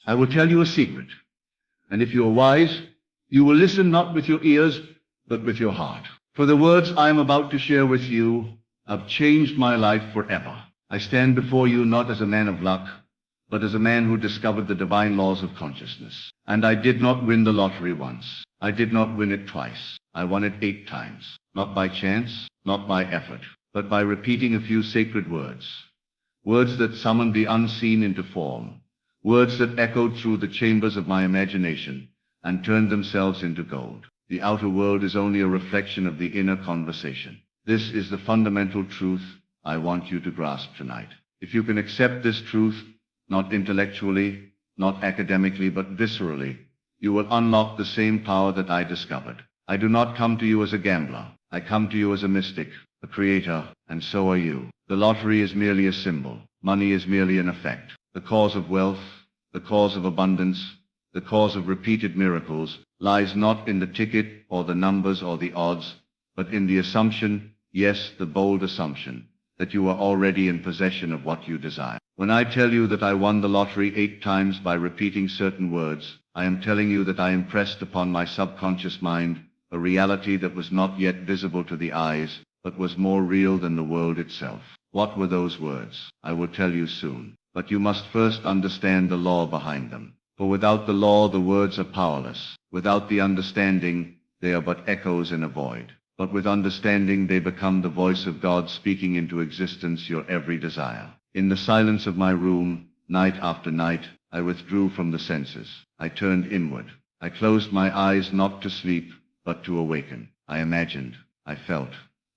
I will tell you a secret, and if you are wise, you will listen not with your ears, but with your heart. For the words I am about to share with you have changed my life forever. I stand before you not as a man of luck, but as a man who discovered the divine laws of consciousness. And I did not win the lottery once. I did not win it twice. I won it 8 times, not by chance, not by effort, but by repeating a few sacred words. Words that summoned the unseen into form. Words that echoed through the chambers of my imagination and turned themselves into gold. The outer world is only a reflection of the inner conversation. This is the fundamental truth I want you to grasp tonight. If you can accept this truth, not intellectually, not academically, but viscerally, you will unlock the same power that I discovered. I do not come to you as a gambler. I come to you as a mystic, a creator, and so are you. The lottery is merely a symbol. Money is merely an effect. The cause of wealth, the cause of abundance, the cause of repeated miracles lies not in the ticket or the numbers or the odds, but in the assumption, yes, the bold assumption, that you are already in possession of what you desire. When I tell you that I won the lottery 8 times by repeating certain words, I am telling you that I impressed upon my subconscious mind a reality that was not yet visible to the eyes, but was more real than the world itself. What were those words? I will tell you soon. But you must first understand the law behind them. For without the law, the words are powerless. Without the understanding, they are but echoes in a void. But with understanding, they become the voice of God speaking into existence your every desire. In the silence of my room, night after night, I withdrew from the senses. I turned inward. I closed my eyes not to sleep, but to awaken. I imagined. I felt.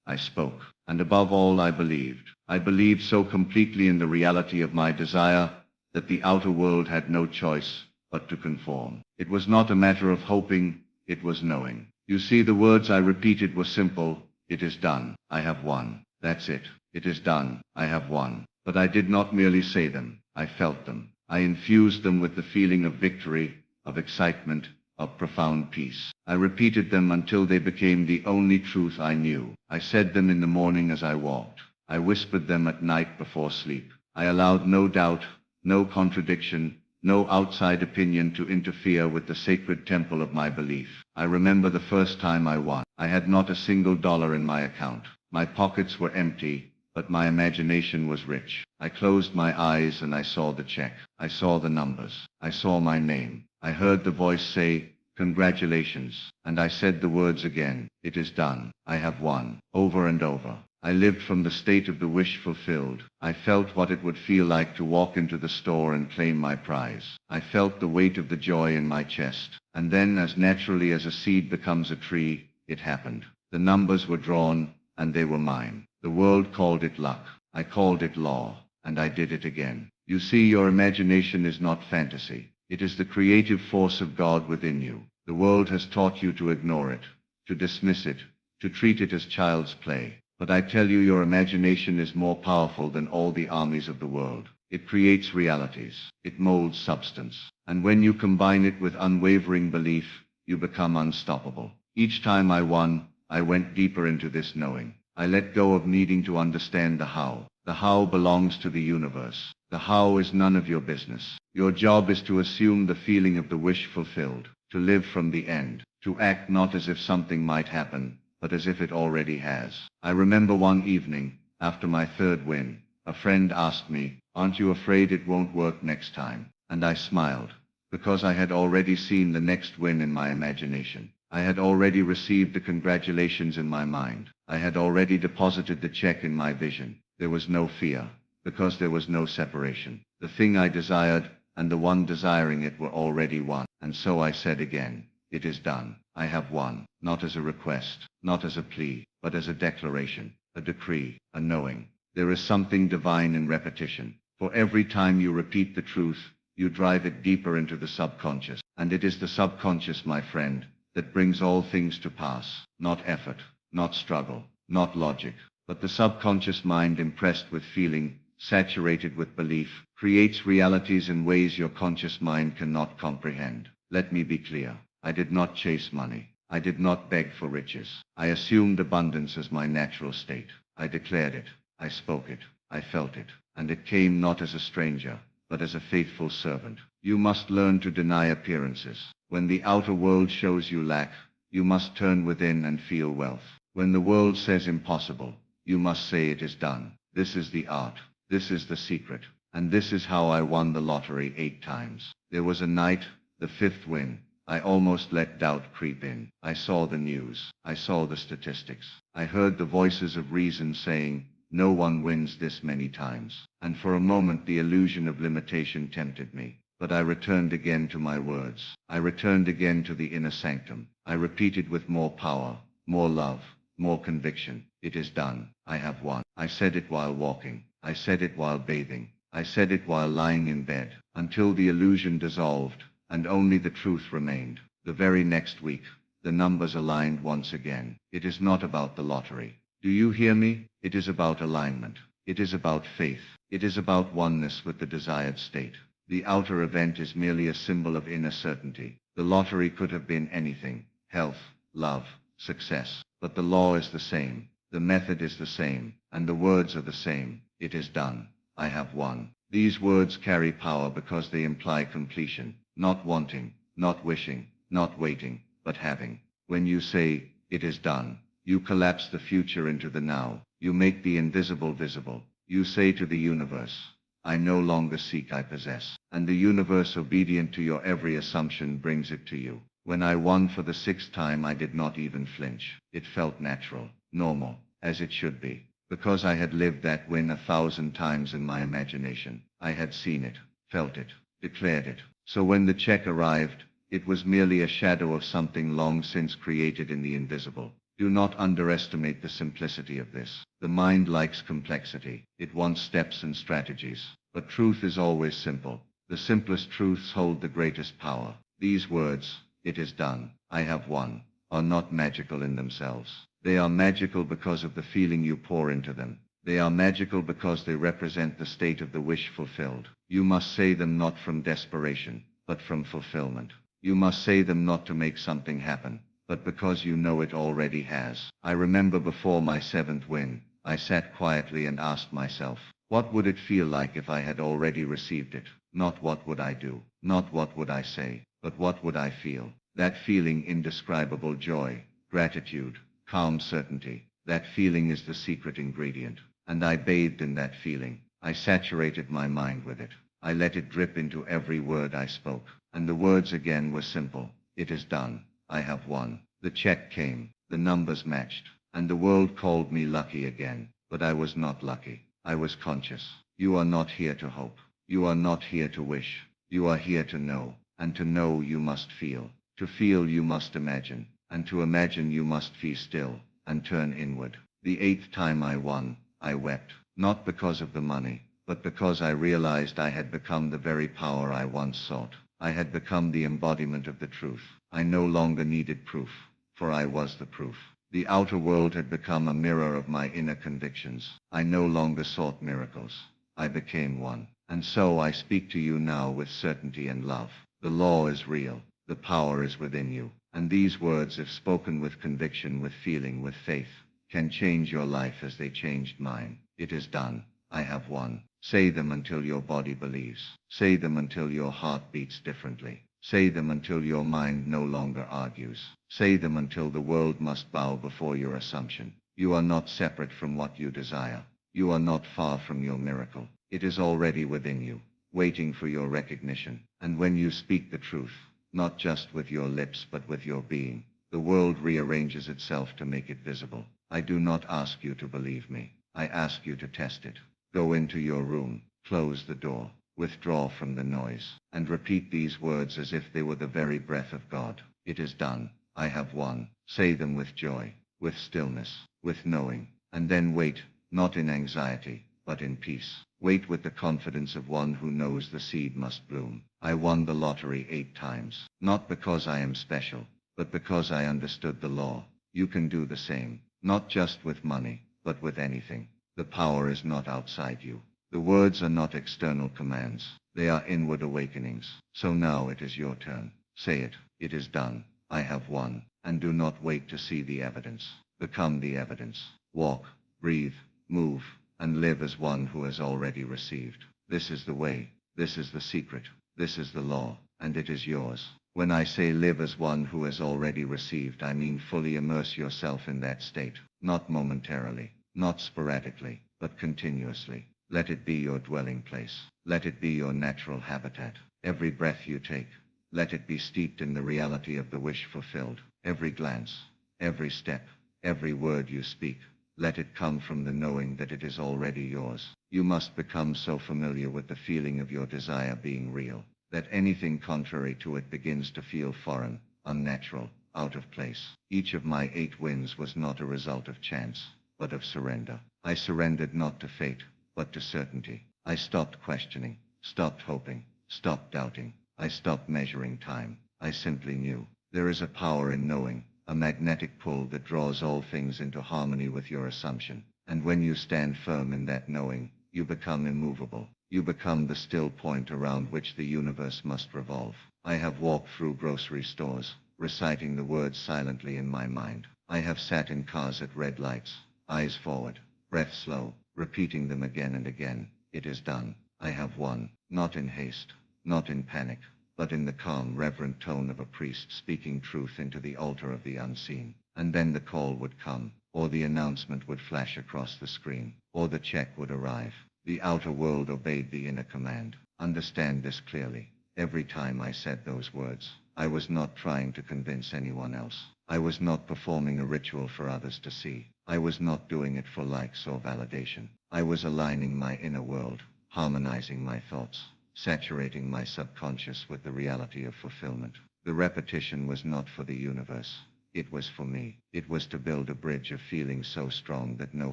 I spoke. And above all, I believed. I believed so completely in the reality of my desire that the outer world had no choice but to conform. It was not a matter of hoping, it was knowing. You see, the words I repeated were simple. It is done. I have won. That's it. It is done. I have won. But I did not merely say them. I felt them. I infused them with the feeling of victory, of excitement, of profound peace. I repeated them until they became the only truth I knew. I said them in the morning as I walked. I whispered them at night before sleep. I allowed no doubt, no contradiction, no outside opinion to interfere with the sacred temple of my belief. I remember the first time I won. I had not a single dollar in my account. My pockets were empty, but my imagination was rich. I closed my eyes and I saw the check. I saw the numbers. I saw my name. I heard the voice say, "Congratulations." And I said the words again. It is done. I have won. Over and over. I lived from the state of the wish fulfilled. I felt what it would feel like to walk into the store and claim my prize. I felt the weight of the joy in my chest. And then, as naturally as a seed becomes a tree, it happened. The numbers were drawn, and they were mine. The world called it luck. I called it law. And I did it again. You see, your imagination is not fantasy. It is the creative force of God within you. The world has taught you to ignore it, to dismiss it, to treat it as child's play. But I tell you, your imagination is more powerful than all the armies of the world. It creates realities. It molds substance. And when you combine it with unwavering belief, you become unstoppable. Each time I won, I went deeper into this knowing. I let go of needing to understand the how. The how belongs to the universe. The how is none of your business. Your job is to assume the feeling of the wish fulfilled, to live from the end, to act not as if something might happen, but as if it already has. I remember one evening, after my 3rd win, a friend asked me, "Aren't you afraid it won't work next time?" And I smiled, because I had already seen the next win in my imagination. I had already received the congratulations in my mind. I had already deposited the check in my vision. There was no fear, because there was no separation. The thing I desired and the one desiring it were already one. And so I said again, "It is done. I have won," not as a request, not as a plea, but as a declaration, a decree, a knowing. There is something divine in repetition. For every time you repeat the truth, you drive it deeper into the subconscious. And it is the subconscious, my friend, that brings all things to pass. Not effort, not struggle, not logic, but the subconscious mind impressed with feeling, saturated with belief, creates realities in ways your conscious mind cannot comprehend. Let me be clear. I did not chase money. I did not beg for riches. I assumed abundance as my natural state. I declared it. I spoke it. I felt it. And it came not as a stranger, but as a faithful servant. You must learn to deny appearances. When the outer world shows you lack, you must turn within and feel wealth. When the world says impossible, you must say it is done. This is the art. This is the secret. And this is how I won the lottery 8 times. There was a night, the 5th win. I almost let doubt creep in. I saw the news. I saw the statistics. I heard the voices of reason saying, no one wins this many times. And for a moment the illusion of limitation tempted me. But I returned again to my words. I returned again to the inner sanctum. I repeated with more power, more love, more conviction. It is done. I have won. I said it while walking. I said it while bathing. I said it while lying in bed, until the illusion dissolved, and only the truth remained. The very next week, the numbers aligned once again. It is not about the lottery. Do you hear me? It is about alignment. It is about faith. It is about oneness with the desired state. The outer event is merely a symbol of inner certainty. The lottery could have been anything: health, love, success. But the law is the same. The method is the same. And the words are the same. It is done. I have won. These words carry power because they imply completion. Not wanting, not wishing, not waiting, but having. When you say, it is done, you collapse the future into the now. You make the invisible visible. You say to the universe, I no longer seek, I possess. And the universe, obedient to your every assumption, brings it to you. When I won for the 6th time, I did not even flinch. It felt natural, normal, as it should be. Because I had lived that win 1,000 times in my imagination. I had seen it, felt it, declared it. So when the check arrived, it was merely a shadow of something long since created in the invisible. Do not underestimate the simplicity of this. The mind likes complexity. It wants steps and strategies. But truth is always simple. The simplest truths hold the greatest power. These words, it is done, I have won, are not magical in themselves. They are magical because of the feeling you pour into them. They are magical because they represent the state of the wish fulfilled. You must say them not from desperation, but from fulfillment. You must say them not to make something happen, but because you know it already has. I remember before my 7th win, I sat quietly and asked myself, what would it feel like if I had already received it? Not what would I do, not what would I say, but what would I feel? That feeling, indescribable joy, gratitude, calm certainty. That feeling is the secret ingredient. And I bathed in that feeling. I saturated my mind with it. I let it drip into every word I spoke. And the words again were simple. It is done. I have won. The check came. The numbers matched. And the world called me lucky again. But I was not lucky. I was conscious. You are not here to hope. You are not here to wish. You are here to know. And to know you must feel. To feel you must imagine. And to imagine you must be still, and turn inward. The 8th time I won, I wept, not because of the money, but because I realized I had become the very power I once sought. I had become the embodiment of the truth. I no longer needed proof, for I was the proof. The outer world had become a mirror of my inner convictions. I no longer sought miracles. I became one. And so I speak to you now with certainty and love. The law is real. The power is within you. And these words, if spoken with conviction, with feeling, with faith, can change your life as they changed mine. It is done. I have won. Say them until your body believes. Say them until your heart beats differently. Say them until your mind no longer argues. Say them until the world must bow before your assumption. You are not separate from what you desire. You are not far from your miracle. It is already within you, waiting for your recognition. And when you speak the truth, not just with your lips but with your being, the world rearranges itself to make it visible. I do not ask you to believe me. I ask you to test it. Go into your room, close the door, withdraw from the noise, and repeat these words as if they were the very breath of God. It is done. I have won. Say them with joy, with stillness, with knowing, and then wait, not in anxiety, but in peace. Wait with the confidence of one who knows the seed must bloom. I won the lottery 8 times, not because I am special, but because I understood the law. You can do the same, not just with money, but with anything. The power is not outside you. The words are not external commands. They are inward awakenings. So now it is your turn. Say it. It is done. I have won. And do not wait to see the evidence. Become the evidence. Walk, breathe, move, and live as one who has already received. This is the way. This is the secret. This is the law, and it is yours. When I say live as one who has already received, I mean fully immerse yourself in that state, not momentarily, not sporadically, but continuously. Let it be your dwelling place. Let it be your natural habitat. Every breath you take, let it be steeped in the reality of the wish fulfilled. Every glance, every step, every word you speak, let it come from the knowing that it is already yours. You must become so familiar with the feeling of your desire being real, that anything contrary to it begins to feel foreign, unnatural, out of place. Each of my 8 wins was not a result of chance, but of surrender. I surrendered not to fate, but to certainty. I stopped questioning, stopped hoping, stopped doubting. I stopped measuring time. I simply knew. There is a power in knowing, a magnetic pull that draws all things into harmony with your assumption. And when you stand firm in that knowing, you become immovable. You become the still point around which the universe must revolve. I have walked through grocery stores, reciting the words silently in my mind. I have sat in cars at red lights, eyes forward, breath slow, repeating them again and again. It is done. I have won, not in haste, not in panic, but in the calm, reverent tone of a priest speaking truth into the altar of the unseen. And then the call would come, or the announcement would flash across the screen, or the check would arrive. The outer world obeyed the inner command. Understand this clearly. Every time I said those words, I was not trying to convince anyone else. I was not performing a ritual for others to see. I was not doing it for likes or validation. I was aligning my inner world, harmonizing my thoughts, saturating my subconscious with the reality of fulfillment. The repetition was not for the universe. It was for me. It was to build a bridge of feeling so strong that no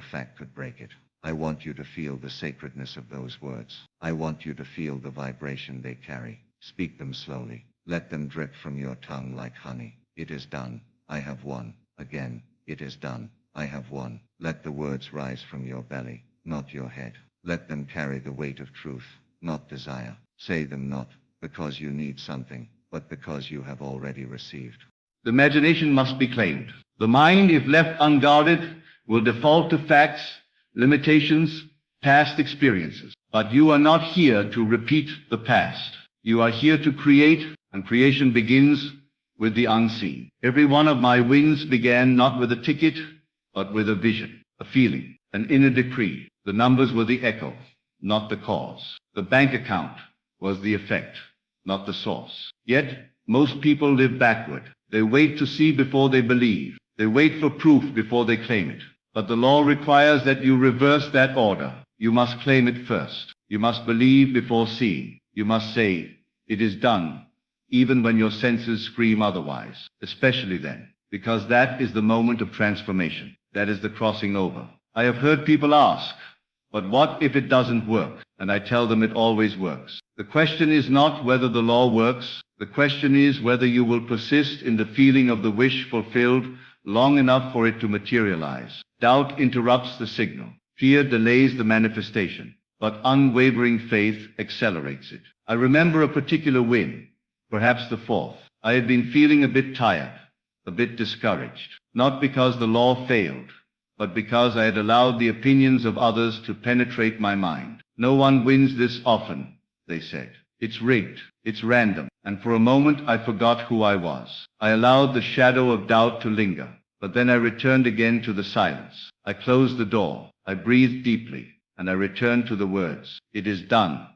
fact could break it. I want you to feel the sacredness of those words. I want you to feel the vibration they carry. Speak them slowly. Let them drip from your tongue like honey. It is done. I have won. Again, it is done. I have won. Let the words rise from your belly, not your head. Let them carry the weight of truth, not desire. Say them not because you need something, but because you have already received. The imagination must be claimed. The mind, if left unguarded, will default to facts, limitations, past experiences. But you are not here to repeat the past. You are here to create, and creation begins with the unseen. Every one of my wins began not with a ticket, but with a vision, a feeling, an inner decree. The numbers were the echo, not the cause. The bank account was the effect, not the source. Yet, most people live backward. They wait to see before they believe. They wait for proof before they claim it. But the law requires that you reverse that order. You must claim it first. You must believe before seeing. You must say, it is done, even when your senses scream otherwise. Especially then, because that is the moment of transformation. That is the crossing over. I have heard people ask, but what if it doesn't work? And I tell them it always works. The question is not whether the law works. The question is whether you will persist in the feeling of the wish fulfilled long enough for it to materialize. Doubt interrupts the signal. Fear delays the manifestation. But unwavering faith accelerates it. I remember a particular win, perhaps the 4th. I had been feeling a bit tired, a bit discouraged. Not because the law failed, but because I had allowed the opinions of others to penetrate my mind. No one wins this often, they said. It's rigged. It's random. And for a moment I forgot who I was. I allowed the shadow of doubt to linger. But then I returned again to the silence. I closed the door. I breathed deeply. And I returned to the words. It is done.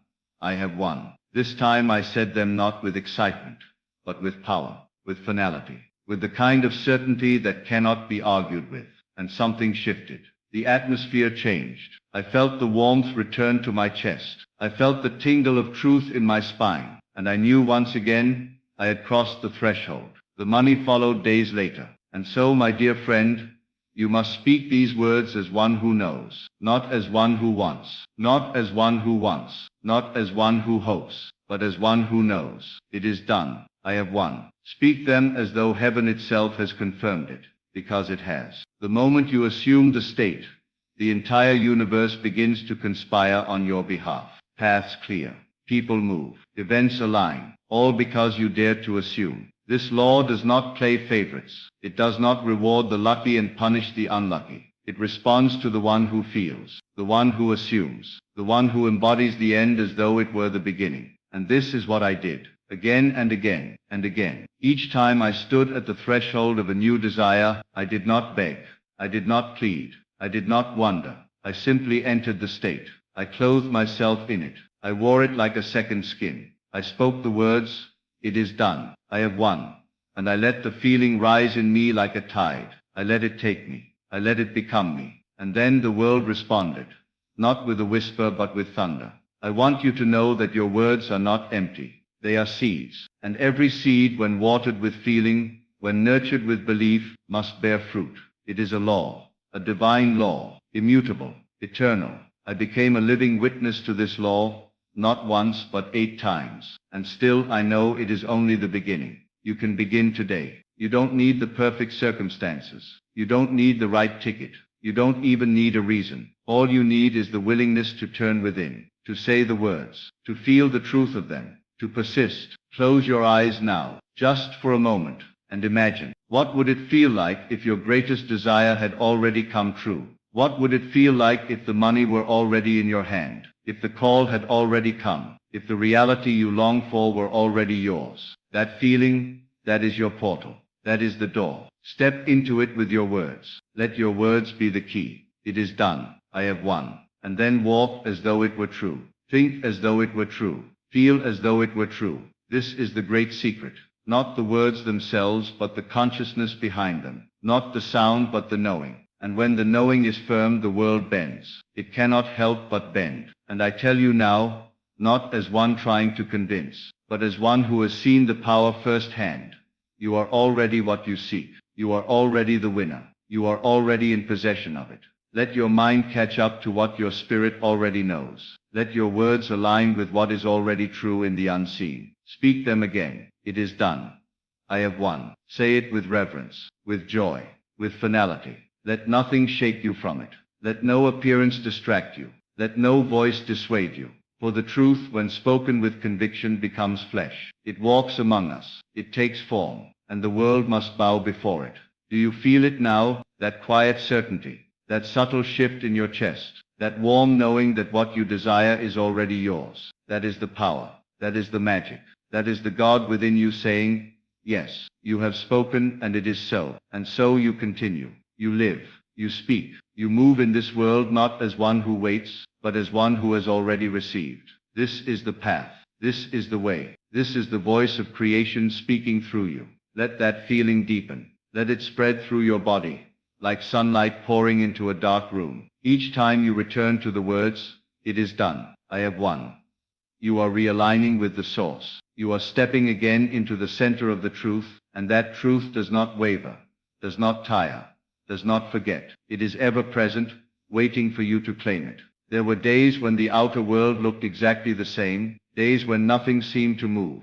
I have won. This time I said them not with excitement, but with power, with finality, with the kind of certainty that cannot be argued with. And something shifted. The atmosphere changed. I felt the warmth return to my chest. I felt the tingle of truth in my spine. And I knew once again I had crossed the threshold. The money followed days later. And so, my dear friend, you must speak these words as one who knows, not as one who wants, not as one who wants, not as one who hopes, but as one who knows. It is done. I have won. Speak them as though heaven itself has confirmed it, because it has. The moment you assume the state, the entire universe begins to conspire on your behalf. Paths clear. People move. Events align. All because you dare to assume. This law does not play favorites. It does not reward the lucky and punish the unlucky. It responds to the one who feels, the one who assumes, the one who embodies the end as though it were the beginning. And this is what I did, again and again and again. Each time I stood at the threshold of a new desire, I did not beg, I did not plead, I did not wonder. I simply entered the state. I clothed myself in it. I wore it like a second skin. I spoke the words, "It is done. I have won." And I let the feeling rise in me like a tide. I let it take me. I let it become me. And then the world responded, not with a whisper but with thunder. I want you to know that your words are not empty. They are seeds. And every seed, when watered with feeling, when nurtured with belief, must bear fruit. It is a law, a divine law, immutable, eternal. I became a living witness to this law, not once but 8 times. And still I know it is only the beginning. You can begin today. You don't need the perfect circumstances. You don't need the right ticket. You don't even need a reason. All you need is the willingness to turn within, to say the words, to feel the truth of them, to persist. Close your eyes now, just for a moment, and imagine. What would it feel like if your greatest desire had already come true? What would it feel like if the money were already in your hand? If the call had already come? If the reality you long for were already yours? That feeling, that is your portal. That is the door. Step into it with your words. Let your words be the key. It is done. I have won. And then walk as though it were true. Think as though it were true. Feel as though it were true. This is the great secret. Not the words themselves, but the consciousness behind them. Not the sound, but the knowing. And when the knowing is firm, the world bends. It cannot help but bend. And I tell you now, not as one trying to convince, but as one who has seen the power firsthand. You are already what you seek. You are already the winner. You are already in possession of it. Let your mind catch up to what your spirit already knows. Let your words align with what is already true in the unseen. Speak them again. It is done. I have won. Say it with reverence, with joy, with finality. Let nothing shake you from it. Let no appearance distract you. Let no voice dissuade you. For the truth, when spoken with conviction, becomes flesh. It walks among us. It takes form, and the world must bow before it. Do you feel it now, that quiet certainty, that subtle shift in your chest, that warm knowing that what you desire is already yours? That is the power. That is the magic. That is the God within you saying, yes, you have spoken, and it is so. And so you continue. You live. You speak. You move in this world not as one who waits, but as one who has already received. This is the path. This is the way. This is the voice of creation speaking through you. Let that feeling deepen. Let it spread through your body, like sunlight pouring into a dark room. Each time you return to the words, it is done. I have won. You are realigning with the source. You are stepping again into the center of the truth, and that truth does not waver, does not tire, does not forget. It is ever present, waiting for you to claim it. There were days when the outer world looked exactly the same, days when nothing seemed to move,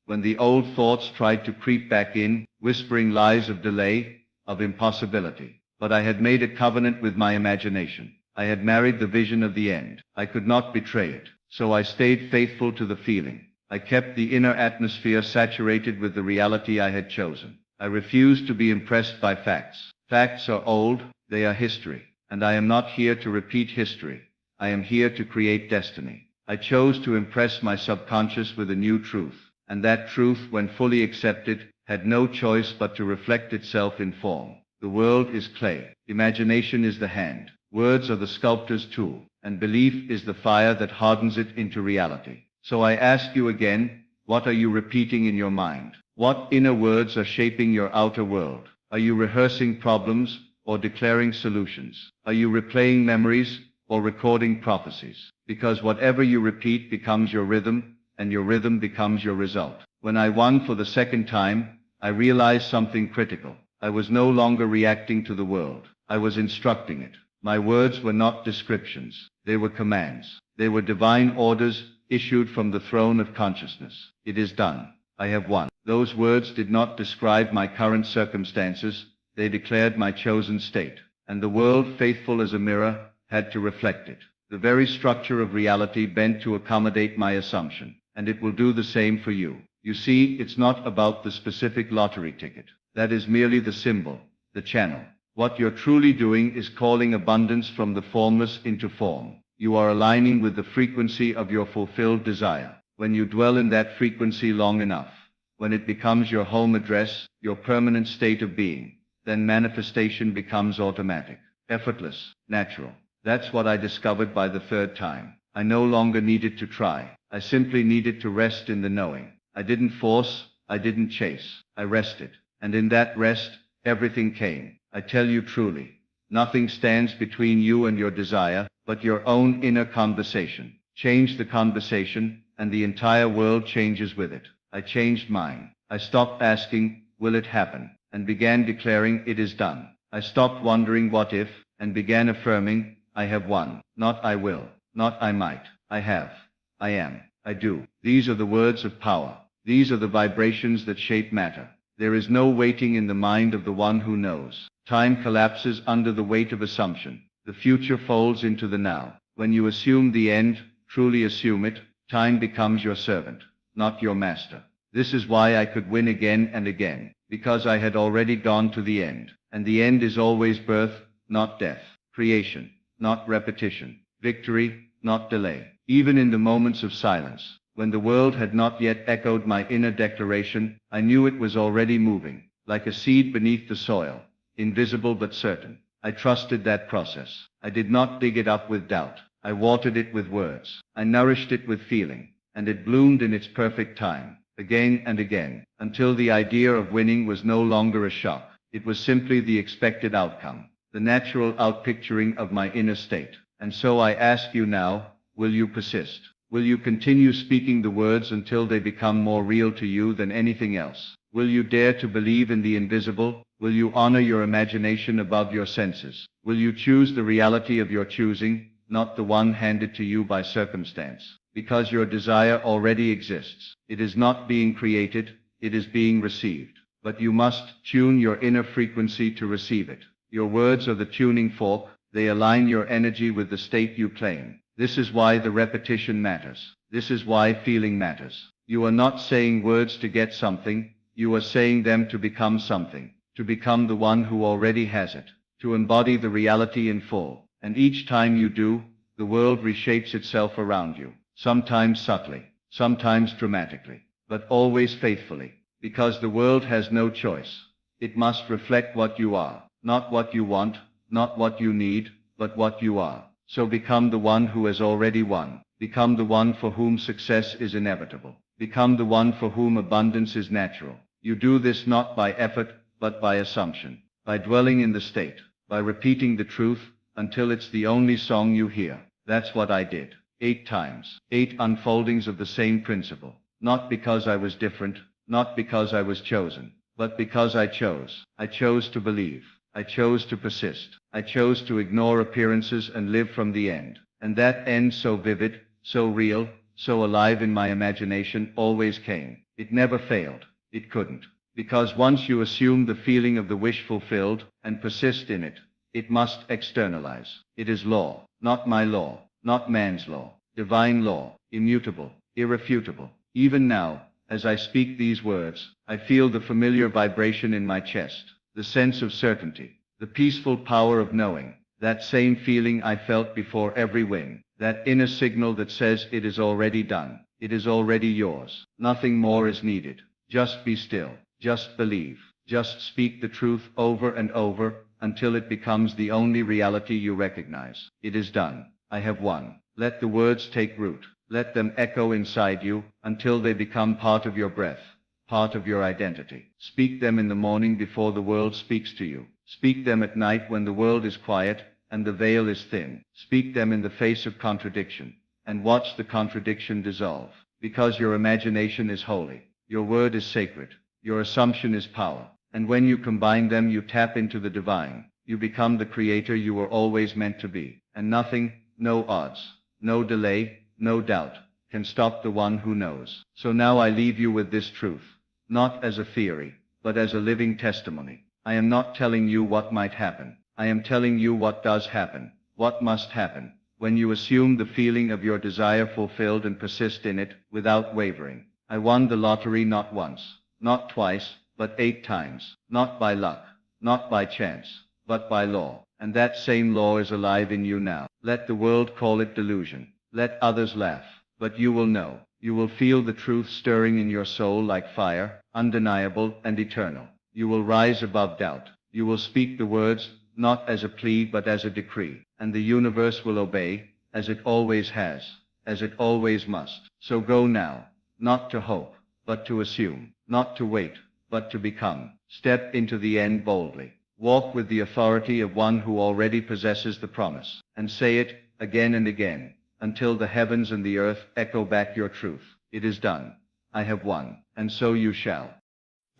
when the old thoughts tried to creep back in, whispering lies of delay, of impossibility. But I had made a covenant with my imagination. I had married the vision of the end. I could not betray it. So I stayed faithful to the feeling. I kept the inner atmosphere saturated with the reality I had chosen. I refused to be impressed by facts. Facts are old, they are history. And I am not here to repeat history. I am here to create destiny. I chose to impress my subconscious with a new truth. And that truth, when fully accepted, had no choice but to reflect itself in form. The world is clay. Imagination is the hand. Words are the sculptor's tool. And belief is the fire that hardens it into reality. So I ask you again, what are you repeating in your mind? What inner words are shaping your outer world? Are you rehearsing problems or declaring solutions? Are you replaying memories or recording prophecies? Because whatever you repeat becomes your rhythm, and your rhythm becomes your result. When I won for the second time, I realized something critical. I was no longer reacting to the world. I was instructing it. My words were not descriptions. They were commands. They were divine orders issued from the throne of consciousness. It is done. I have won. Those words did not describe my current circumstances. They declared my chosen state. And the world, faithful as a mirror, had to reflect it. The very structure of reality bent to accommodate my assumption. And it will do the same for you. You see, it's not about the specific lottery ticket. That is merely the symbol, the channel. What you're truly doing is calling abundance from the formless into form. You are aligning with the frequency of your fulfilled desire. When you dwell in that frequency long enough, when it becomes your home address, your permanent state of being, then manifestation becomes automatic, effortless, natural. That's what I discovered by the third time. I no longer needed to try. I simply needed to rest in the knowing. I didn't force, I didn't chase. I rested. And in that rest, everything came. I tell you truly, nothing stands between you and your desire, but your own inner conversation. Change the conversation, and the entire world changes with it. I changed mine. I stopped asking, will it happen, and began declaring it is done. I stopped wondering what if, and began affirming, I have won. Not I will, not I might. I have. I am. I do. These are the words of power. These are the vibrations that shape matter. There is no waiting in the mind of the one who knows. Time collapses under the weight of assumption. The future folds into the now. When you assume the end, truly assume it, time becomes your servant, not your master. This is why I could win again and again, because I had already gone to the end. And the end is always birth, not death. Creation, not repetition. Victory, not delay. Even in the moments of silence, when the world had not yet echoed my inner declaration, I knew it was already moving, like a seed beneath the soil, invisible but certain. I trusted that process. I did not dig it up with doubt. I watered it with words. I nourished it with feeling, and it bloomed in its perfect time, again and again, until the idea of winning was no longer a shock. It was simply the expected outcome, the natural outpicturing of my inner state. And so I ask you now, will you persist? Will you continue speaking the words until they become more real to you than anything else? Will you dare to believe in the invisible? Will you honor your imagination above your senses? Will you choose the reality of your choosing, not the one handed to you by circumstance? Because your desire already exists. It is not being created, it is being received. But you must tune your inner frequency to receive it. Your words are the tuning fork. They align your energy with the state you claim. This is why the repetition matters. This is why feeling matters. You are not saying words to get something, you are saying them to become something, to become the one who already has it, to embody the reality in full. And each time you do, the world reshapes itself around you, sometimes subtly, sometimes dramatically, but always faithfully, because the world has no choice. It must reflect what you are, not what you want, not what you need, but what you are. So become the one who has already won. Become the one for whom success is inevitable. Become the one for whom abundance is natural. You do this not by effort, but by assumption, by dwelling in the state, by repeating the truth until it's the only song you hear. That's what I did. 8 times. 8 unfoldings of the same principle. Not because I was different, not because I was chosen, but because I chose. I chose to believe. I chose to persist. I chose to ignore appearances and live from the end. And that end, so vivid, so real, so alive in my imagination, always came. It never failed. It couldn't. Because once you assume the feeling of the wish fulfilled and persist in it, it must externalize. It is law, not my law, not man's law, divine law, immutable, irrefutable. Even now, as I speak these words, I feel the familiar vibration in my chest. The sense of certainty, the peaceful power of knowing, that same feeling I felt before every win, that inner signal that says it is already done, it is already yours. Nothing more is needed. Just be still, just believe, just speak the truth over and over until it becomes the only reality you recognize. It is done. I have won. Let the words take root. Let them echo inside you until they become part of your breath, part of your identity. Speak them in the morning before the world speaks to you. Speak them at night when the world is quiet and the veil is thin. Speak them in the face of contradiction, and watch the contradiction dissolve. Because your imagination is holy, your word is sacred, your assumption is power. And when you combine them, you tap into the divine. You become the creator you were always meant to be. And nothing, no odds, no delay, no doubt, can stop the one who knows. So now I leave you with this truth. Not as a theory, but as a living testimony. I am not telling you what might happen. I am telling you what does happen, what must happen, when you assume the feeling of your desire fulfilled and persist in it, without wavering. I won the lottery not once, not twice, but 8 times. Not by luck, not by chance, but by law. And that same law is alive in you now. Let the world call it delusion. Let others laugh. But you will know. You will feel the truth stirring in your soul like fire, undeniable and eternal. You will rise above doubt. You will speak the words, not as a plea but as a decree. And the universe will obey, as it always has, as it always must. So go now, not to hope, but to assume, not to wait, but to become. Step into the end boldly. Walk with the authority of one who already possesses the promise, and say it again and again, until the heavens and the earth echo back your truth. It is done. I have won, and so you shall.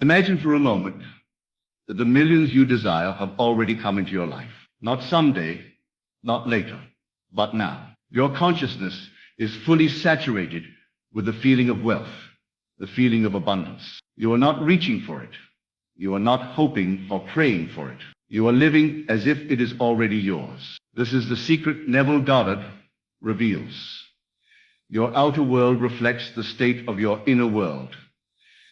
Imagine for a moment that the millions you desire have already come into your life. Not someday, not later, but now. Your consciousness is fully saturated with the feeling of wealth, the feeling of abundance. You are not reaching for it. You are not hoping or praying for it. You are living as if it is already yours. This is the secret Neville Goddard reveals. Your outer world reflects the state of your inner world,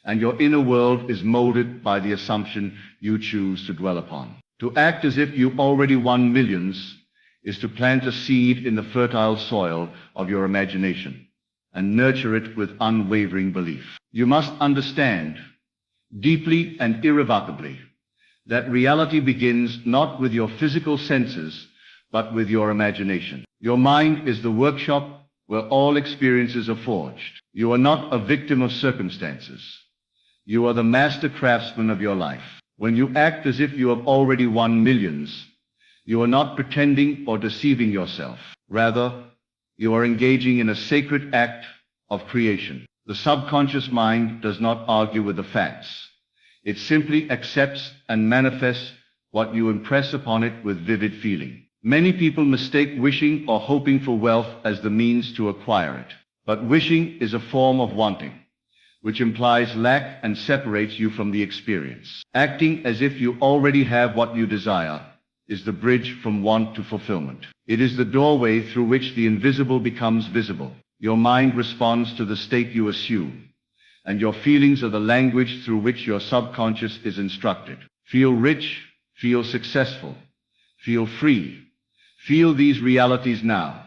and your inner world is molded by the assumption you choose to dwell upon. To act as if you already won millions is to plant a seed in the fertile soil of your imagination and nurture it with unwavering belief. You must understand deeply and irrevocably that reality begins not with your physical senses, but with your imagination. Your mind is the workshop where all experiences are forged. You are not a victim of circumstances. You are the master craftsman of your life. When you act as if you have already won millions, you are not pretending or deceiving yourself. Rather, you are engaging in a sacred act of creation. The subconscious mind does not argue with the facts. It simply accepts and manifests what you impress upon it with vivid feeling. Many people mistake wishing or hoping for wealth as the means to acquire it. But wishing is a form of wanting, which implies lack and separates you from the experience. Acting as if you already have what you desire is the bridge from want to fulfillment. It is the doorway through which the invisible becomes visible. Your mind responds to the state you assume, and your feelings are the language through which your subconscious is instructed. Feel rich, feel successful, feel free. Feel these realities now,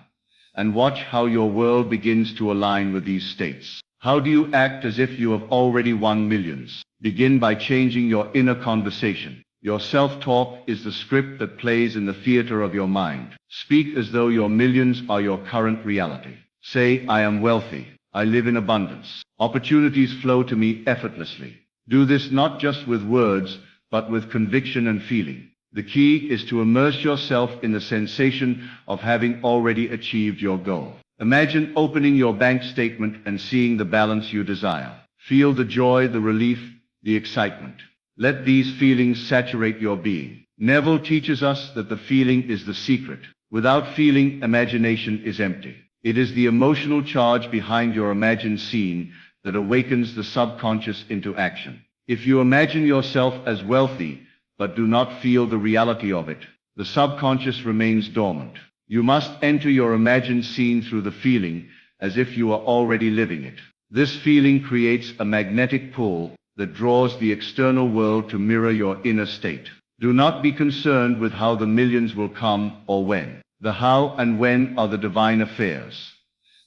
and watch how your world begins to align with these states. How do you act as if you have already won millions? Begin by changing your inner conversation. Your self-talk is the script that plays in the theater of your mind. Speak as though your millions are your current reality. Say, I am wealthy. I live in abundance. Opportunities flow to me effortlessly. Do this not just with words, but with conviction and feeling. The key is to immerse yourself in the sensation of having already achieved your goal. Imagine opening your bank statement and seeing the balance you desire. Feel the joy, the relief, the excitement. Let these feelings saturate your being. Neville teaches us that the feeling is the secret. Without feeling, imagination is empty. It is the emotional charge behind your imagined scene that awakens the subconscious into action. If you imagine yourself as wealthy, but do not feel the reality of it, the subconscious remains dormant. You must enter your imagined scene through the feeling as if you are already living it. This feeling creates a magnetic pull that draws the external world to mirror your inner state. Do not be concerned with how the millions will come or when. The how and when are the divine affairs,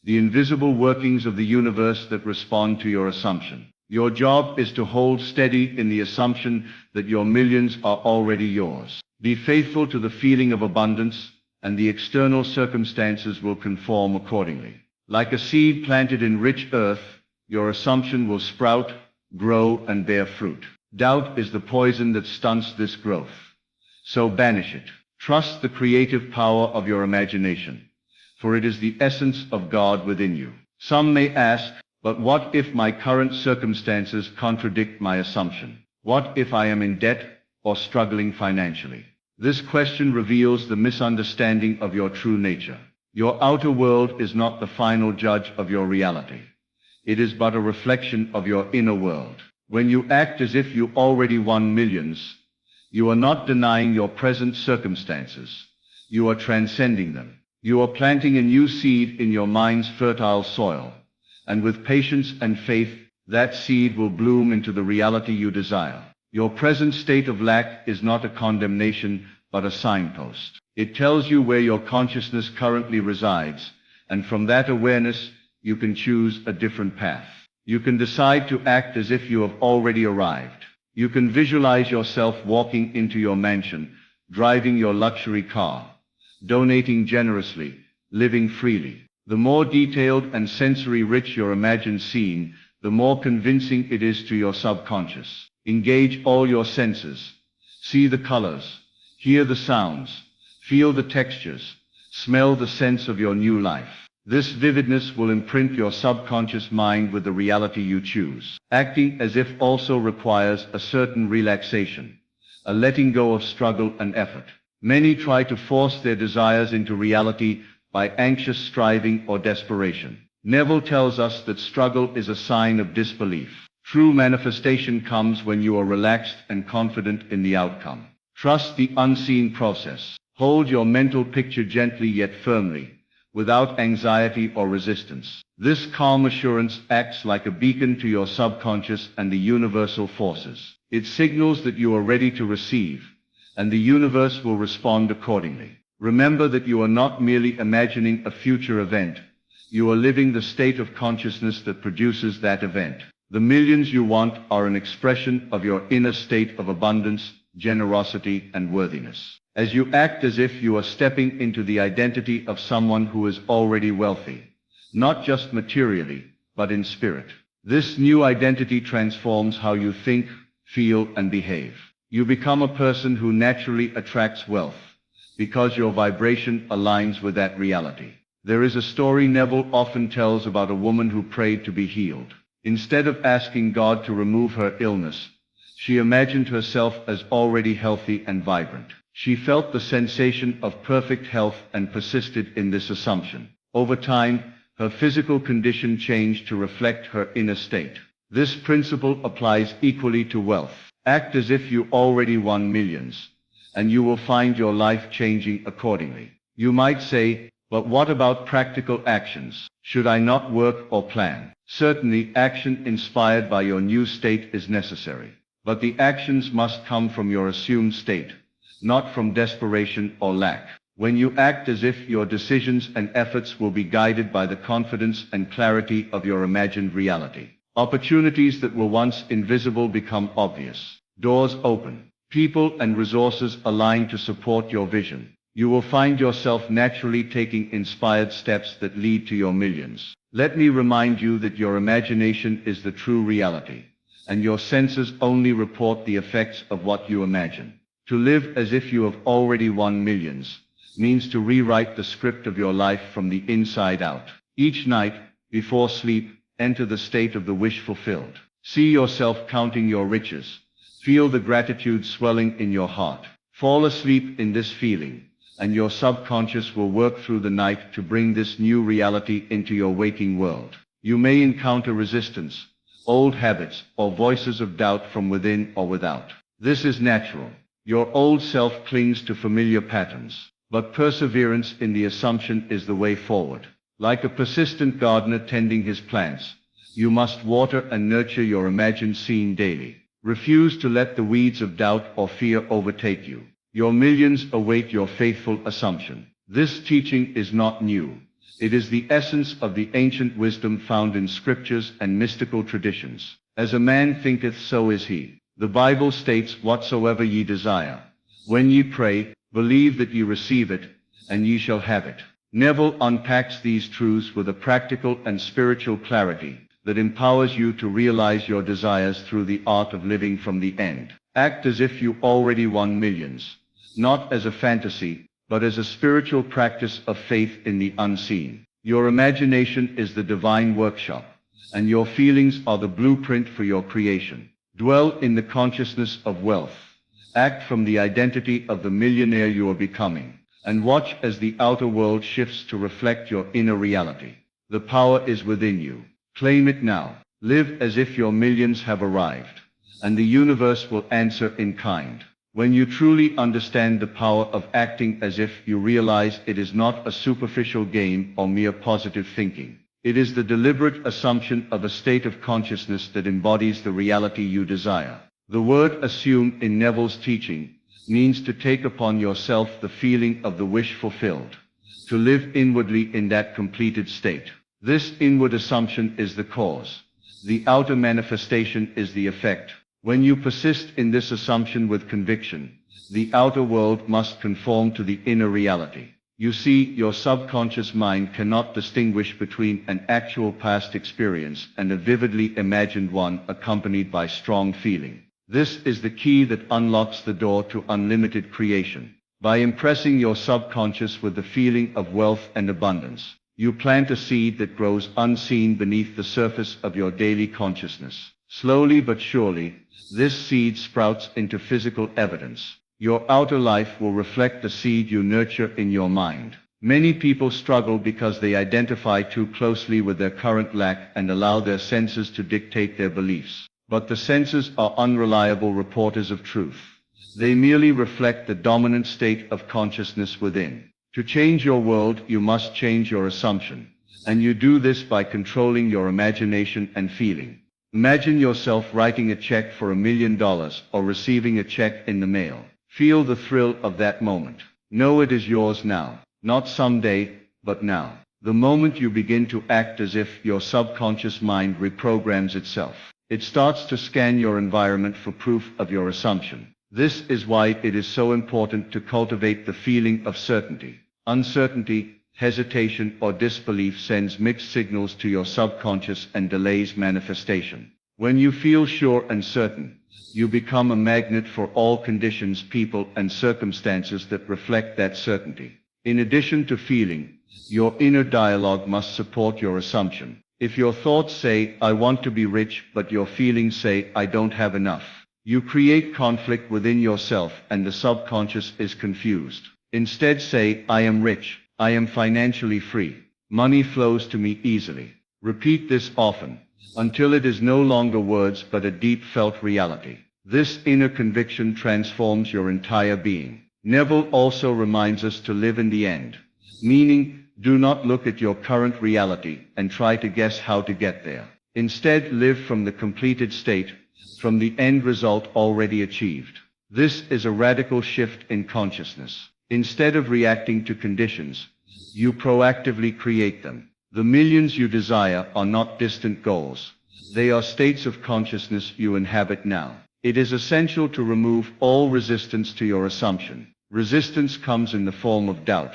the invisible workings of the universe that respond to your assumption. Your job is to hold steady in the assumption that your millions are already yours. Be faithful to the feeling of abundance, and the external circumstances will conform accordingly. Like a seed planted in rich earth, your assumption will sprout, grow, and bear fruit. Doubt is the poison that stunts this growth. So banish it. Trust the creative power of your imagination, for it is the essence of God within you. Some may ask, but what if my current circumstances contradict my assumption? What if I am in debt or struggling financially? This question reveals the misunderstanding of your true nature. Your outer world is not the final judge of your reality. It is but a reflection of your inner world. When you act as if you already won millions, you are not denying your present circumstances. You are transcending them. You are planting a new seed in your mind's fertile soil, and with patience and faith, that seed will bloom into the reality you desire. Your present state of lack is not a condemnation, but a signpost. It tells you where your consciousness currently resides, and from that awareness, you can choose a different path. You can decide to act as if you have already arrived. You can visualize yourself walking into your mansion, driving your luxury car, donating generously, living freely. The more detailed and sensory-rich your imagined scene, the more convincing it is to your subconscious. Engage all your senses. See the colors, hear the sounds, feel the textures, smell the sense of your new life. This vividness will imprint your subconscious mind with the reality you choose. Acting as if also requires a certain relaxation, a letting go of struggle and effort. Many try to force their desires into reality by anxious striving or desperation. Neville tells us that struggle is a sign of disbelief. True manifestation comes when you are relaxed and confident in the outcome. Trust the unseen process. Hold your mental picture gently yet firmly, without anxiety or resistance. This calm assurance acts like a beacon to your subconscious and the universal forces. It signals that you are ready to receive, and the universe will respond accordingly. Remember that you are not merely imagining a future event. You are living the state of consciousness that produces that event. The millions you want are an expression of your inner state of abundance, generosity, and worthiness. As you act as if you are stepping into the identity of someone who is already wealthy, not just materially, but in spirit. This new identity transforms how you think, feel, and behave. You become a person who naturally attracts wealth, because your vibration aligns with that reality. There is a story Neville often tells about a woman who prayed to be healed. Instead of asking God to remove her illness, she imagined herself as already healthy and vibrant. She felt the sensation of perfect health and persisted in this assumption. Over time, her physical condition changed to reflect her inner state. This principle applies equally to wealth. Act as if you already won millions, and you will find your life changing accordingly. You might say, but what about practical actions? Should I not work or plan? Certainly, action inspired by your new state is necessary. But the actions must come from your assumed state, not from desperation or lack. When you act as if your decisions and efforts will be guided by the confidence and clarity of your imagined reality, opportunities that were once invisible become obvious. Doors open. People and resources align to support your vision. You will find yourself naturally taking inspired steps that lead to your millions. Let me remind you that your imagination is the true reality, and your senses only report the effects of what you imagine. To live as if you have already won millions means to rewrite the script of your life from the inside out. Each night, before sleep, enter the state of the wish fulfilled. See yourself counting your riches. Feel the gratitude swelling in your heart. Fall asleep in this feeling, and your subconscious will work through the night to bring this new reality into your waking world. You may encounter resistance, old habits, or voices of doubt from within or without. This is natural. Your old self clings to familiar patterns, but perseverance in the assumption is the way forward. Like a persistent gardener tending his plants, you must water and nurture your imagined scene daily. Refuse to let the weeds of doubt or fear overtake you. Your millions await your faithful assumption. This teaching is not new. It is the essence of the ancient wisdom found in scriptures and mystical traditions. As a man thinketh, so is he. The Bible states, whatsoever ye desire, when ye pray, believe that ye receive it, and ye shall have it. Neville unpacks these truths with a practical and spiritual clarity that empowers you to realize your desires through the art of living from the end. Act as if you already won millions, not as a fantasy, but as a spiritual practice of faith in the unseen. Your imagination is the divine workshop, and your feelings are the blueprint for your creation. Dwell in the consciousness of wealth. Act from the identity of the millionaire you are becoming, and watch as the outer world shifts to reflect your inner reality. The power is within you. Claim it now. Live as if your millions have arrived, and the universe will answer in kind. When you truly understand the power of acting as if, you realize it is not a superficial game or mere positive thinking. It is the deliberate assumption of a state of consciousness that embodies the reality you desire. The word assume in Neville's teaching means to take upon yourself the feeling of the wish fulfilled, to live inwardly in that completed state. This inward assumption is the cause. The outer manifestation is the effect. When you persist in this assumption with conviction, the outer world must conform to the inner reality. You see, your subconscious mind cannot distinguish between an actual past experience and a vividly imagined one accompanied by strong feeling. This is the key that unlocks the door to unlimited creation. By impressing your subconscious with the feeling of wealth and abundance, you plant a seed that grows unseen beneath the surface of your daily consciousness. Slowly but surely, this seed sprouts into physical evidence. Your outer life will reflect the seed you nurture in your mind. Many people struggle because they identify too closely with their current lack and allow their senses to dictate their beliefs. But the senses are unreliable reporters of truth. They merely reflect the dominant state of consciousness within. To change your world, you must change your assumption. And you do this by controlling your imagination and feeling. Imagine yourself writing a check for $1 million or receiving a check in the mail. Feel the thrill of that moment. Know it is yours now, not someday, but now. The moment you begin to act as if your subconscious mind reprograms itself, it starts to scan your environment for proof of your assumption. This is why it is so important to cultivate the feeling of certainty. Uncertainty, hesitation, or disbelief sends mixed signals to your subconscious and delays manifestation. When you feel sure and certain, you become a magnet for all conditions, people, and circumstances that reflect that certainty. In addition to feeling, your inner dialogue must support your assumption. If your thoughts say, "I want to be rich," but your feelings say, "I don't have enough," you create conflict within yourself and the subconscious is confused. Instead say, "I am rich. I am financially free. Money flows to me easily." Repeat this often, until it is no longer words but a deep felt reality. This inner conviction transforms your entire being. Neville also reminds us to live in the end, meaning, do not look at your current reality and try to guess how to get there. Instead, live from the completed state, from the end result already achieved. This is a radical shift in consciousness. Instead of reacting to conditions, you proactively create them. The millions you desire are not distant goals. They are states of consciousness you inhabit now. It is essential to remove all resistance to your assumption. Resistance comes in the form of doubt,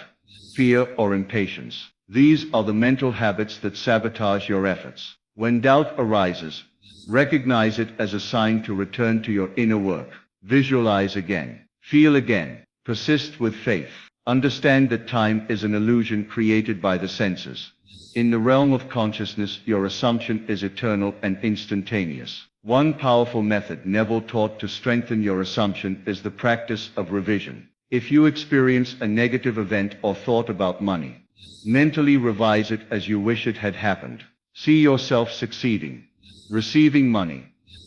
fear, or impatience. These are the mental habits that sabotage your efforts. When doubt arises, recognize it as a sign to return to your inner work. Visualize again. Feel again. Persist with faith. Understand that time is an illusion created by the senses. In the realm of consciousness, your assumption is eternal and instantaneous. One powerful method Neville taught to strengthen your assumption is the practice of revision. If you experience a negative event or thought about money, mentally revise it as you wish it had happened. See yourself succeeding, receiving money,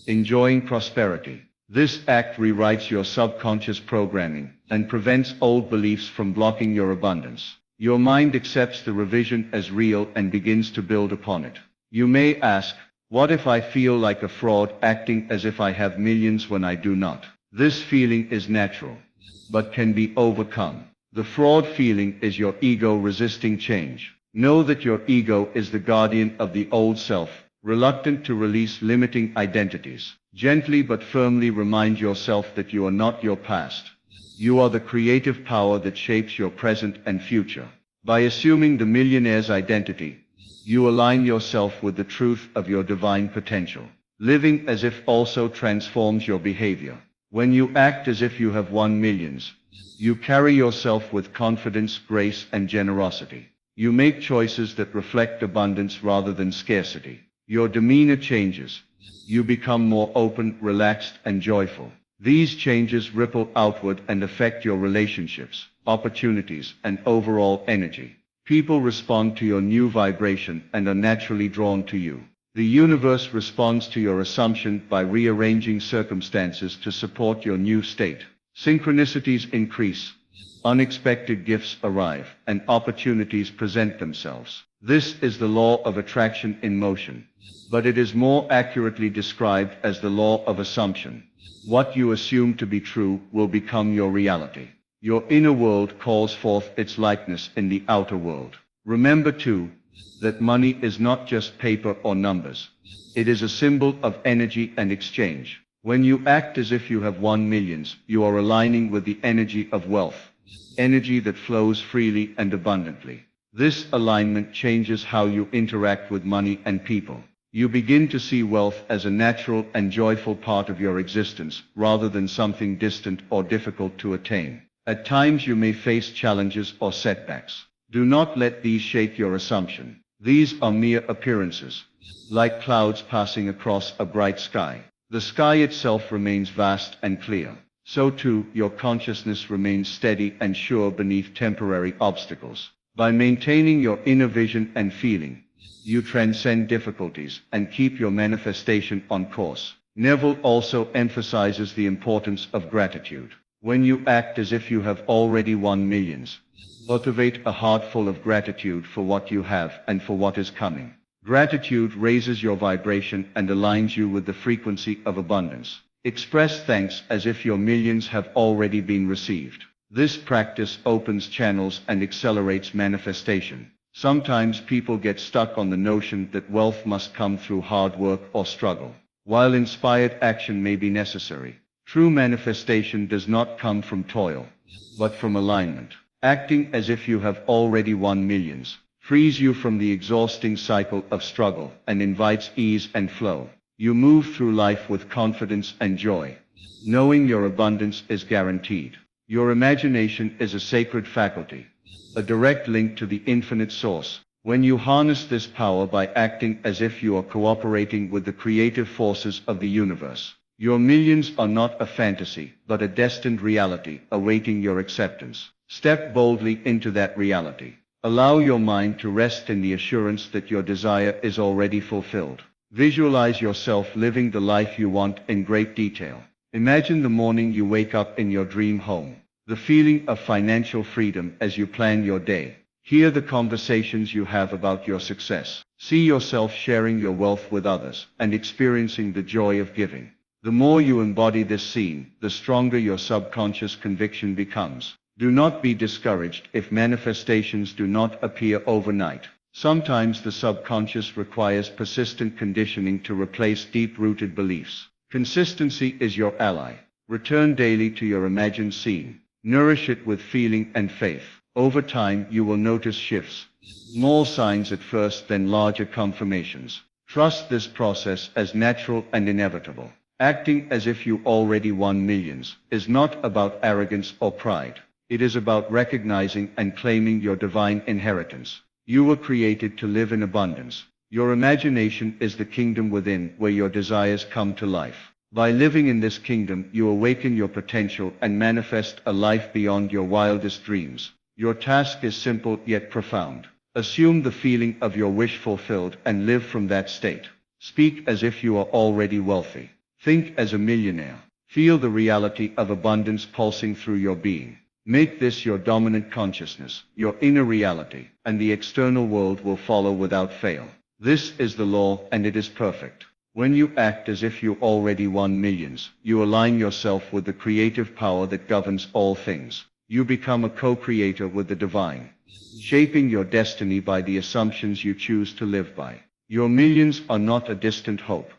enjoying prosperity. This act rewrites your subconscious programming and prevents old beliefs from blocking your abundance. Your mind accepts the revision as real and begins to build upon it. You may ask, what if I feel like a fraud, acting as if I have millions when I do not? This feeling is natural, but can be overcome. The fraud feeling is your ego resisting change. Know that your ego is the guardian of the old self, reluctant to release limiting identities. Gently but firmly remind yourself that you are not your past. You are the creative power that shapes your present and future. By assuming the millionaire's identity, you align yourself with the truth of your divine potential. Living as if also transforms your behavior. When you act as if you have won millions, you carry yourself with confidence, grace, and generosity. You make choices that reflect abundance rather than scarcity. Your demeanor changes. You become more open, relaxed, and joyful. These changes ripple outward and affect your relationships, opportunities, and overall energy. People respond to your new vibration and are naturally drawn to you. The universe responds to your assumption by rearranging circumstances to support your new state. Synchronicities increase, unexpected gifts arrive, and opportunities present themselves. This is the law of attraction in motion, but it is more accurately described as the law of assumption. What you assume to be true will become your reality. Your inner world calls forth its likeness in the outer world. Remember too, that money is not just paper or numbers. It is a symbol of energy and exchange. When you act as if you have won millions, you are aligning with the energy of wealth, energy that flows freely and abundantly. This alignment changes how you interact with money and people. You begin to see wealth as a natural and joyful part of your existence, rather than something distant or difficult to attain. At times you may face challenges or setbacks. Do not let these shake your assumption. These are mere appearances, like clouds passing across a bright sky. The sky itself remains vast and clear. So too, your consciousness remains steady and sure beneath temporary obstacles. By maintaining your inner vision and feeling, you transcend difficulties and keep your manifestation on course. Neville also emphasizes the importance of gratitude. When you act as if you have already won millions, cultivate a heart full of gratitude for what you have and for what is coming. Gratitude raises your vibration and aligns you with the frequency of abundance. Express thanks as if your millions have already been received. This practice opens channels and accelerates manifestation. Sometimes people get stuck on the notion that wealth must come through hard work or struggle. While inspired action may be necessary, true manifestation does not come from toil, but from alignment. Acting as if you have already won millions frees you from the exhausting cycle of struggle and invites ease and flow. You move through life with confidence and joy, knowing your abundance is guaranteed. Your imagination is a sacred faculty, a direct link to the infinite source. When you harness this power by acting as if you are cooperating with the creative forces of the universe, your millions are not a fantasy, but a destined reality awaiting your acceptance. Step boldly into that reality. Allow your mind to rest in the assurance that your desire is already fulfilled. Visualize yourself living the life you want in great detail. Imagine the morning you wake up in your dream home, the feeling of financial freedom as you plan your day. Hear the conversations you have about your success. See yourself sharing your wealth with others and experiencing the joy of giving. The more you embody this scene, the stronger your subconscious conviction becomes. Do not be discouraged if manifestations do not appear overnight. Sometimes the subconscious requires persistent conditioning to replace deep-rooted beliefs. Consistency is your ally. Return daily to your imagined scene. Nourish it with feeling and faith. Over time, you will notice shifts. Small signs at first, then larger confirmations. Trust this process as natural and inevitable. Acting as if you already won millions is not about arrogance or pride. It is about recognizing and claiming your divine inheritance. You were created to live in abundance. Your imagination is the kingdom within, where your desires come to life. By living in this kingdom, you awaken your potential and manifest a life beyond your wildest dreams. Your task is simple yet profound. Assume the feeling of your wish fulfilled and live from that state. Speak as if you are already wealthy. Think as a millionaire. Feel the reality of abundance pulsing through your being. Make this your dominant consciousness, your inner reality, and the external world will follow without fail. This is the law, and it is perfect. When you act as if you already won millions, you align yourself with the creative power that governs all things. You become a co-creator with the divine, shaping your destiny by the assumptions you choose to live by. Your millions are not a distant hope.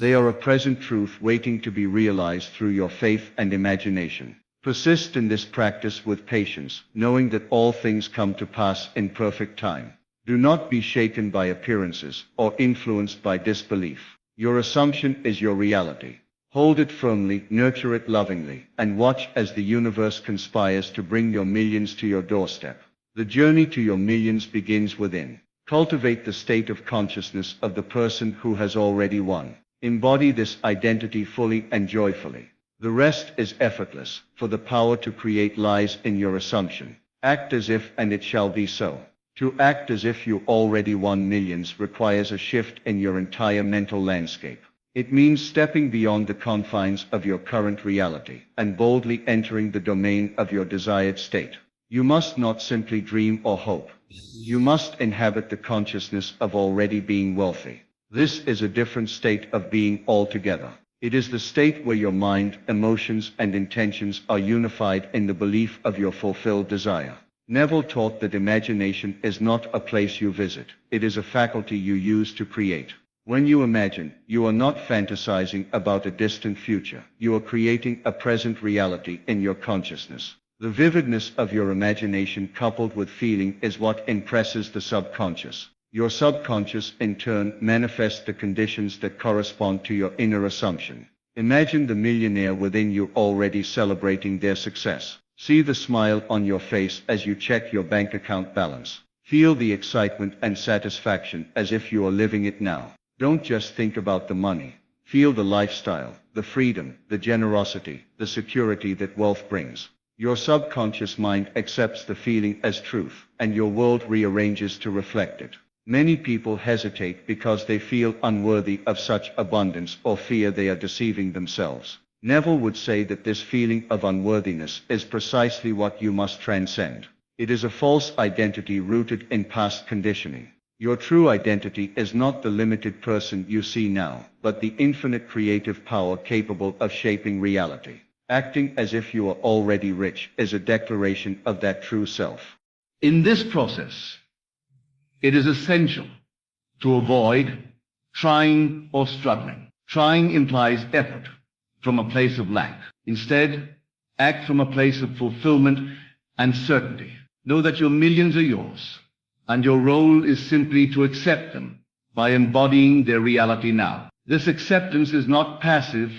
They are a present truth waiting to be realized through your faith and imagination. Persist in this practice with patience, knowing that all things come to pass in perfect time. Do not be shaken by appearances or influenced by disbelief. Your assumption is your reality. Hold it firmly, nurture it lovingly, and watch as the universe conspires to bring your millions to your doorstep. The journey to your millions begins within. Cultivate the state of consciousness of the person who has already won. Embody this identity fully and joyfully. The rest is effortless, for the power to create lies in your assumption. Act as if and it shall be so. To act as if you already won millions requires a shift in your entire mental landscape. It means stepping beyond the confines of your current reality and boldly entering the domain of your desired state. You must not simply dream or hope. You must inhabit the consciousness of already being wealthy. This is a different state of being altogether. It is the state where your mind, emotions, and intentions are unified in the belief of your fulfilled desire. Neville taught that imagination is not a place you visit. It is a faculty you use to create. When you imagine, you are not fantasizing about a distant future. You are creating a present reality in your consciousness. The vividness of your imagination coupled with feeling is what impresses the subconscious. Your subconscious, in turn, manifests the conditions that correspond to your inner assumption. Imagine the millionaire within you already celebrating their success. See the smile on your face as you check your bank account balance. Feel the excitement and satisfaction as if you are living it now. Don't just think about the money. Feel the lifestyle, the freedom, the generosity, the security that wealth brings. Your subconscious mind accepts the feeling as truth, and your world rearranges to reflect it. Many people hesitate because they feel unworthy of such abundance or fear they are deceiving themselves. Neville would say that this feeling of unworthiness is precisely what you must transcend. It is a false identity rooted in past conditioning. Your true identity is not the limited person you see now, but the infinite creative power capable of shaping reality. Acting as if you are already rich is a declaration of that true self. In this process, it is essential to avoid trying or struggling. Trying implies effort from a place of lack. Instead, act from a place of fulfillment and certainty. Know that your millions are yours, and your role is simply to accept them by embodying their reality now. This acceptance is not passive,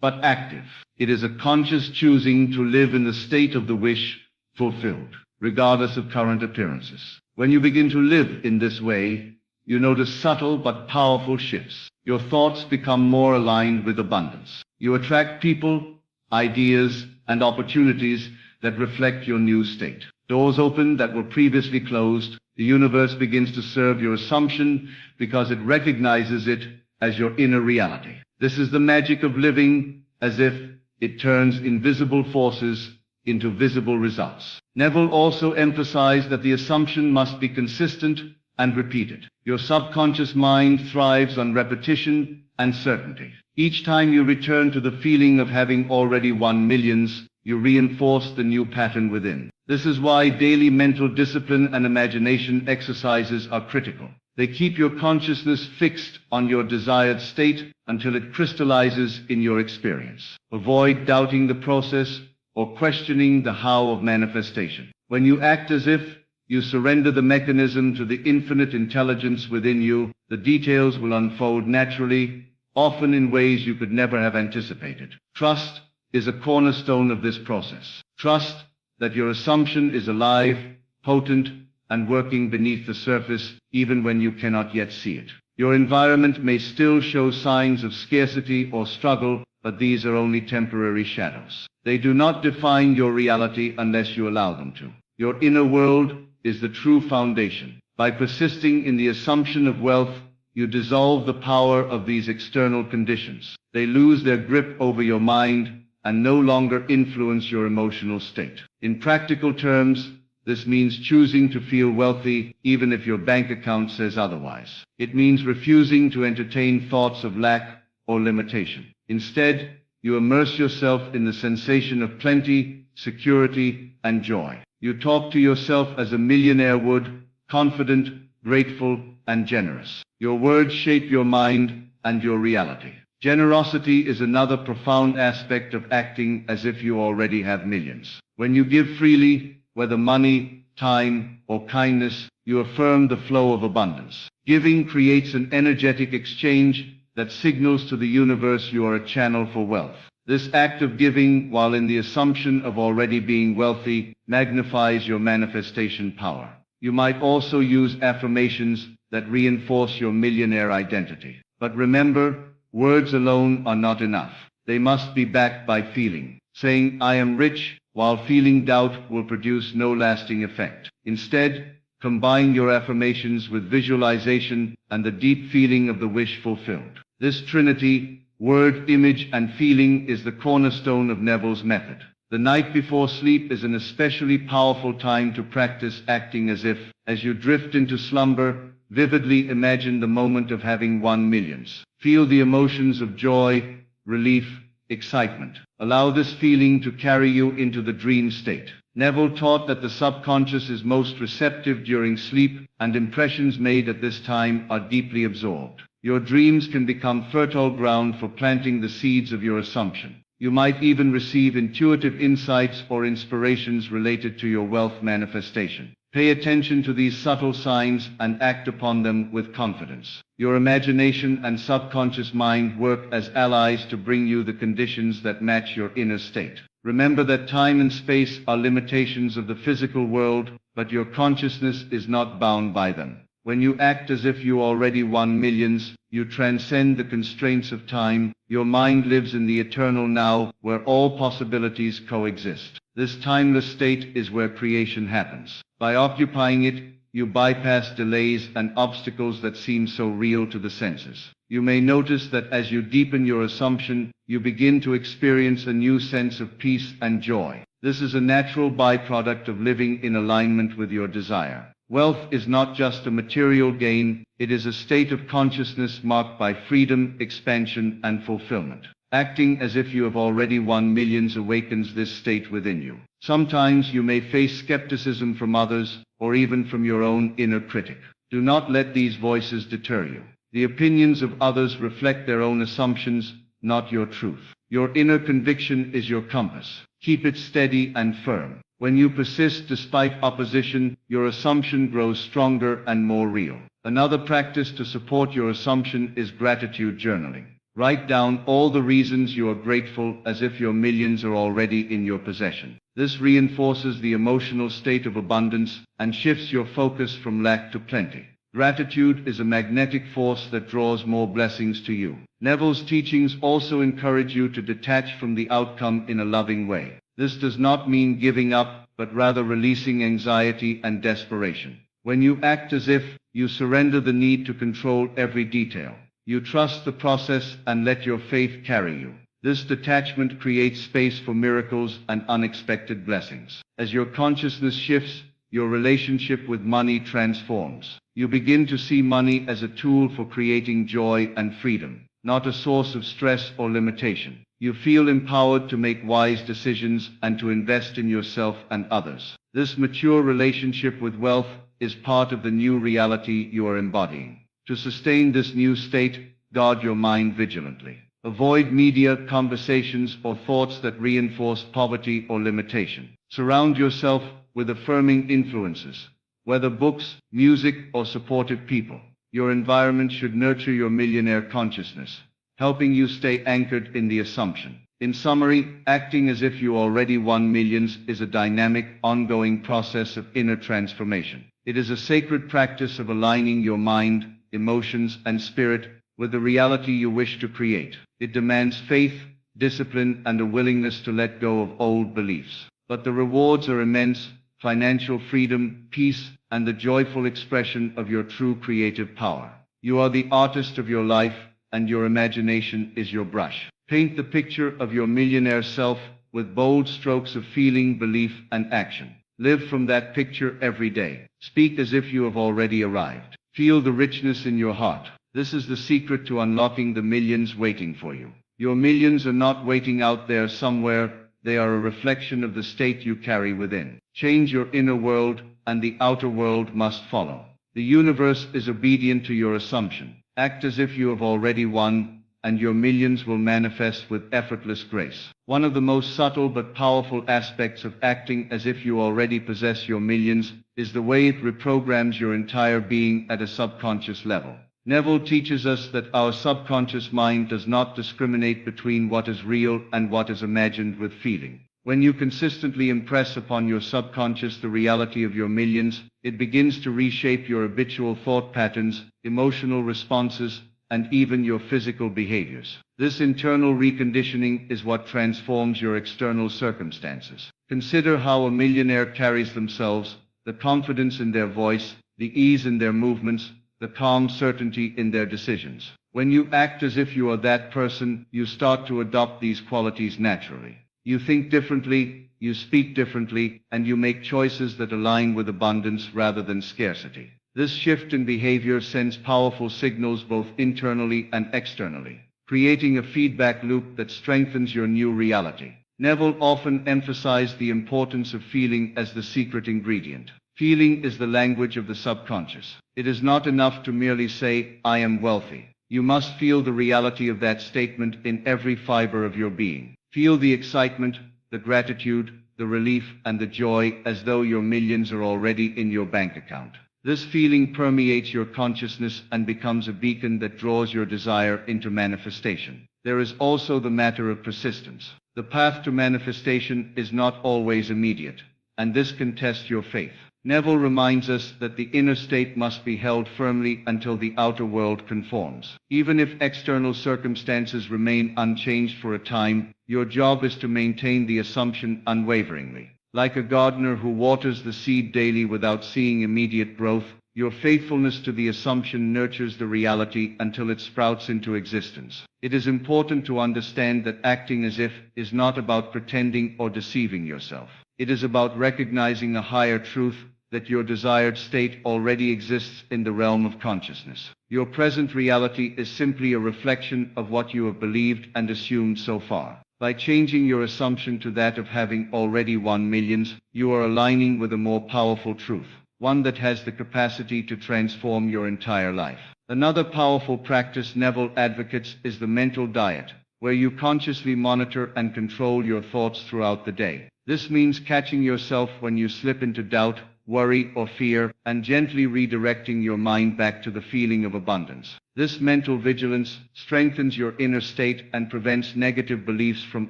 but active. It is a conscious choosing to live in the state of the wish fulfilled, regardless of current appearances. When you begin to live in this way, you notice subtle but powerful shifts. Your thoughts become more aligned with abundance. You attract people, ideas, and opportunities that reflect your new state. Doors open that were previously closed. The universe begins to serve your assumption because it recognizes it as your inner reality. This is the magic of living as if it turns invisible forces into visible results. Neville also emphasized that the assumption must be consistent and repeated. Your subconscious mind thrives on repetition and certainty. Each time you return to the feeling of having already won millions, you reinforce the new pattern within. This is why daily mental discipline and imagination exercises are critical. They keep your consciousness fixed on your desired state until it crystallizes in your experience. Avoid doubting the process or questioning the how of manifestation. When you act as if you surrender the mechanism to the infinite intelligence within you, the details will unfold naturally, often in ways you could never have anticipated. Trust is a cornerstone of this process. Trust that your assumption is alive, potent, and working beneath the surface, even when you cannot yet see it. Your environment may still show signs of scarcity or struggle, but these are only temporary shadows. They do not define your reality unless you allow them to. Your inner world is the true foundation. By persisting in the assumption of wealth, you dissolve the power of these external conditions. They lose their grip over your mind and no longer influence your emotional state. In practical terms, this means choosing to feel wealthy even if your bank account says otherwise. It means refusing to entertain thoughts of lack or limitation. Instead, you immerse yourself in the sensation of plenty, security, and joy. You talk to yourself as a millionaire would, confident, grateful, and generous. Your words shape your mind and your reality. Generosity is another profound aspect of acting as if you already have millions. When you give freely, whether money, time, or kindness, you affirm the flow of abundance. Giving creates an energetic exchange that signals to the universe you are a channel for wealth. This act of giving, while in the assumption of already being wealthy, magnifies your manifestation power. You might also use affirmations that reinforce your millionaire identity. But remember, words alone are not enough. They must be backed by feeling. Saying, "I am rich," while feeling doubt will produce no lasting effect. Instead, combine your affirmations with visualization and the deep feeling of the wish fulfilled. This trinity, word, image, and feeling, is the cornerstone of Neville's method. The night before sleep is an especially powerful time to practice acting as if. As you drift into slumber, vividly imagine the moment of having won millions. Feel the emotions of joy, relief, excitement. Allow this feeling to carry you into the dream state. Neville taught that the subconscious is most receptive during sleep, and impressions made at this time are deeply absorbed. Your dreams can become fertile ground for planting the seeds of your assumption. You might even receive intuitive insights or inspirations related to your wealth manifestation. Pay attention to these subtle signs and act upon them with confidence. Your imagination and subconscious mind work as allies to bring you the conditions that match your inner state. Remember that time and space are limitations of the physical world, but your consciousness is not bound by them. When you act as if you already won millions, you transcend the constraints of time. Your mind lives in the eternal now, where all possibilities coexist. This timeless state is where creation happens. By occupying it, you bypass delays and obstacles that seem so real to the senses. You may notice that as you deepen your assumption, you begin to experience a new sense of peace and joy. This is a natural byproduct of living in alignment with your desire. Wealth is not just a material gain, it is a state of consciousness marked by freedom, expansion, and fulfillment. Acting as if you have already won millions awakens this state within you. Sometimes you may face skepticism from others, or even from your own inner critic. Do not let these voices deter you. The opinions of others reflect their own assumptions, not your truth. Your inner conviction is your compass. Keep it steady and firm. When you persist despite opposition, your assumption grows stronger and more real. Another practice to support your assumption is gratitude journaling. Write down all the reasons you are grateful as if your millions are already in your possession. This reinforces the emotional state of abundance and shifts your focus from lack to plenty. Gratitude is a magnetic force that draws more blessings to you. Neville's teachings also encourage you to detach from the outcome in a loving way. This does not mean giving up, but rather releasing anxiety and desperation. When you act as if, you surrender the need to control every detail. You trust the process and let your faith carry you. This detachment creates space for miracles and unexpected blessings. As your consciousness shifts, your relationship with money transforms. You begin to see money as a tool for creating joy and freedom, not a source of stress or limitation. You feel empowered to make wise decisions and to invest in yourself and others. This mature relationship with wealth is part of the new reality you are embodying. To sustain this new state, guard your mind vigilantly. Avoid media, conversations, or thoughts that reinforce poverty or limitation. Surround yourself with affirming influences, whether books, music, or supportive people. Your environment should nurture your millionaire consciousness, helping you stay anchored in the assumption. In summary, acting as if you already won millions is a dynamic, ongoing process of inner transformation. It is a sacred practice of aligning your mind, emotions, and spirit with the reality you wish to create. It demands faith, discipline, and a willingness to let go of old beliefs. But the rewards are immense: financial freedom, peace, and the joyful expression of your true creative power. You are the artist of your life, and your imagination is your brush. Paint the picture of your millionaire self with bold strokes of feeling, belief, and action. Live from that picture every day. Speak as if you have already arrived. Feel the richness in your heart. This is the secret to unlocking the millions waiting for you. Your millions are not waiting out there somewhere. They are a reflection of the state you carry within. Change your inner world, and the outer world must follow. The universe is obedient to your assumption. Act as if you have already won, and your millions will manifest with effortless grace. One of the most subtle but powerful aspects of acting as if you already possess your millions is the way it reprograms your entire being at a subconscious level. Neville teaches us that our subconscious mind does not discriminate between what is real and what is imagined with feeling. When you consistently impress upon your subconscious the reality of your millions, it begins to reshape your habitual thought patterns, emotional responses, and even your physical behaviors. This internal reconditioning is what transforms your external circumstances. Consider how a millionaire carries themselves: the confidence in their voice, the ease in their movements, the calm certainty in their decisions. When you act as if you are that person, you start to adopt these qualities naturally. You think differently, you speak differently, and you make choices that align with abundance rather than scarcity. This shift in behavior sends powerful signals both internally and externally, creating a feedback loop that strengthens your new reality. Neville often emphasized the importance of feeling as the secret ingredient. Feeling is the language of the subconscious. It is not enough to merely say, "I am wealthy." You must feel the reality of that statement in every fiber of your being. Feel the excitement, the gratitude, the relief, and the joy as though your millions are already in your bank account. This feeling permeates your consciousness and becomes a beacon that draws your desire into manifestation. There is also the matter of persistence. The path to manifestation is not always immediate, and this can test your faith. Neville reminds us that the inner state must be held firmly until the outer world conforms. Even if external circumstances remain unchanged for a time, your job is to maintain the assumption unwaveringly. Like a gardener who waters the seed daily without seeing immediate growth, your faithfulness to the assumption nurtures the reality until it sprouts into existence. It is important to understand that acting as if is not about pretending or deceiving yourself. It is about recognizing a higher truth, that your desired state already exists in the realm of consciousness. Your present reality is simply a reflection of what you have believed and assumed so far. By changing your assumption to that of having already won millions, you are aligning with a more powerful truth, one that has the capacity to transform your entire life. Another powerful practice Neville advocates is the mental diet, where you consciously monitor and control your thoughts throughout the day. This means catching yourself when you slip into doubt, worry, or fear, and gently redirecting your mind back to the feeling of abundance. This mental vigilance strengthens your inner state and prevents negative beliefs from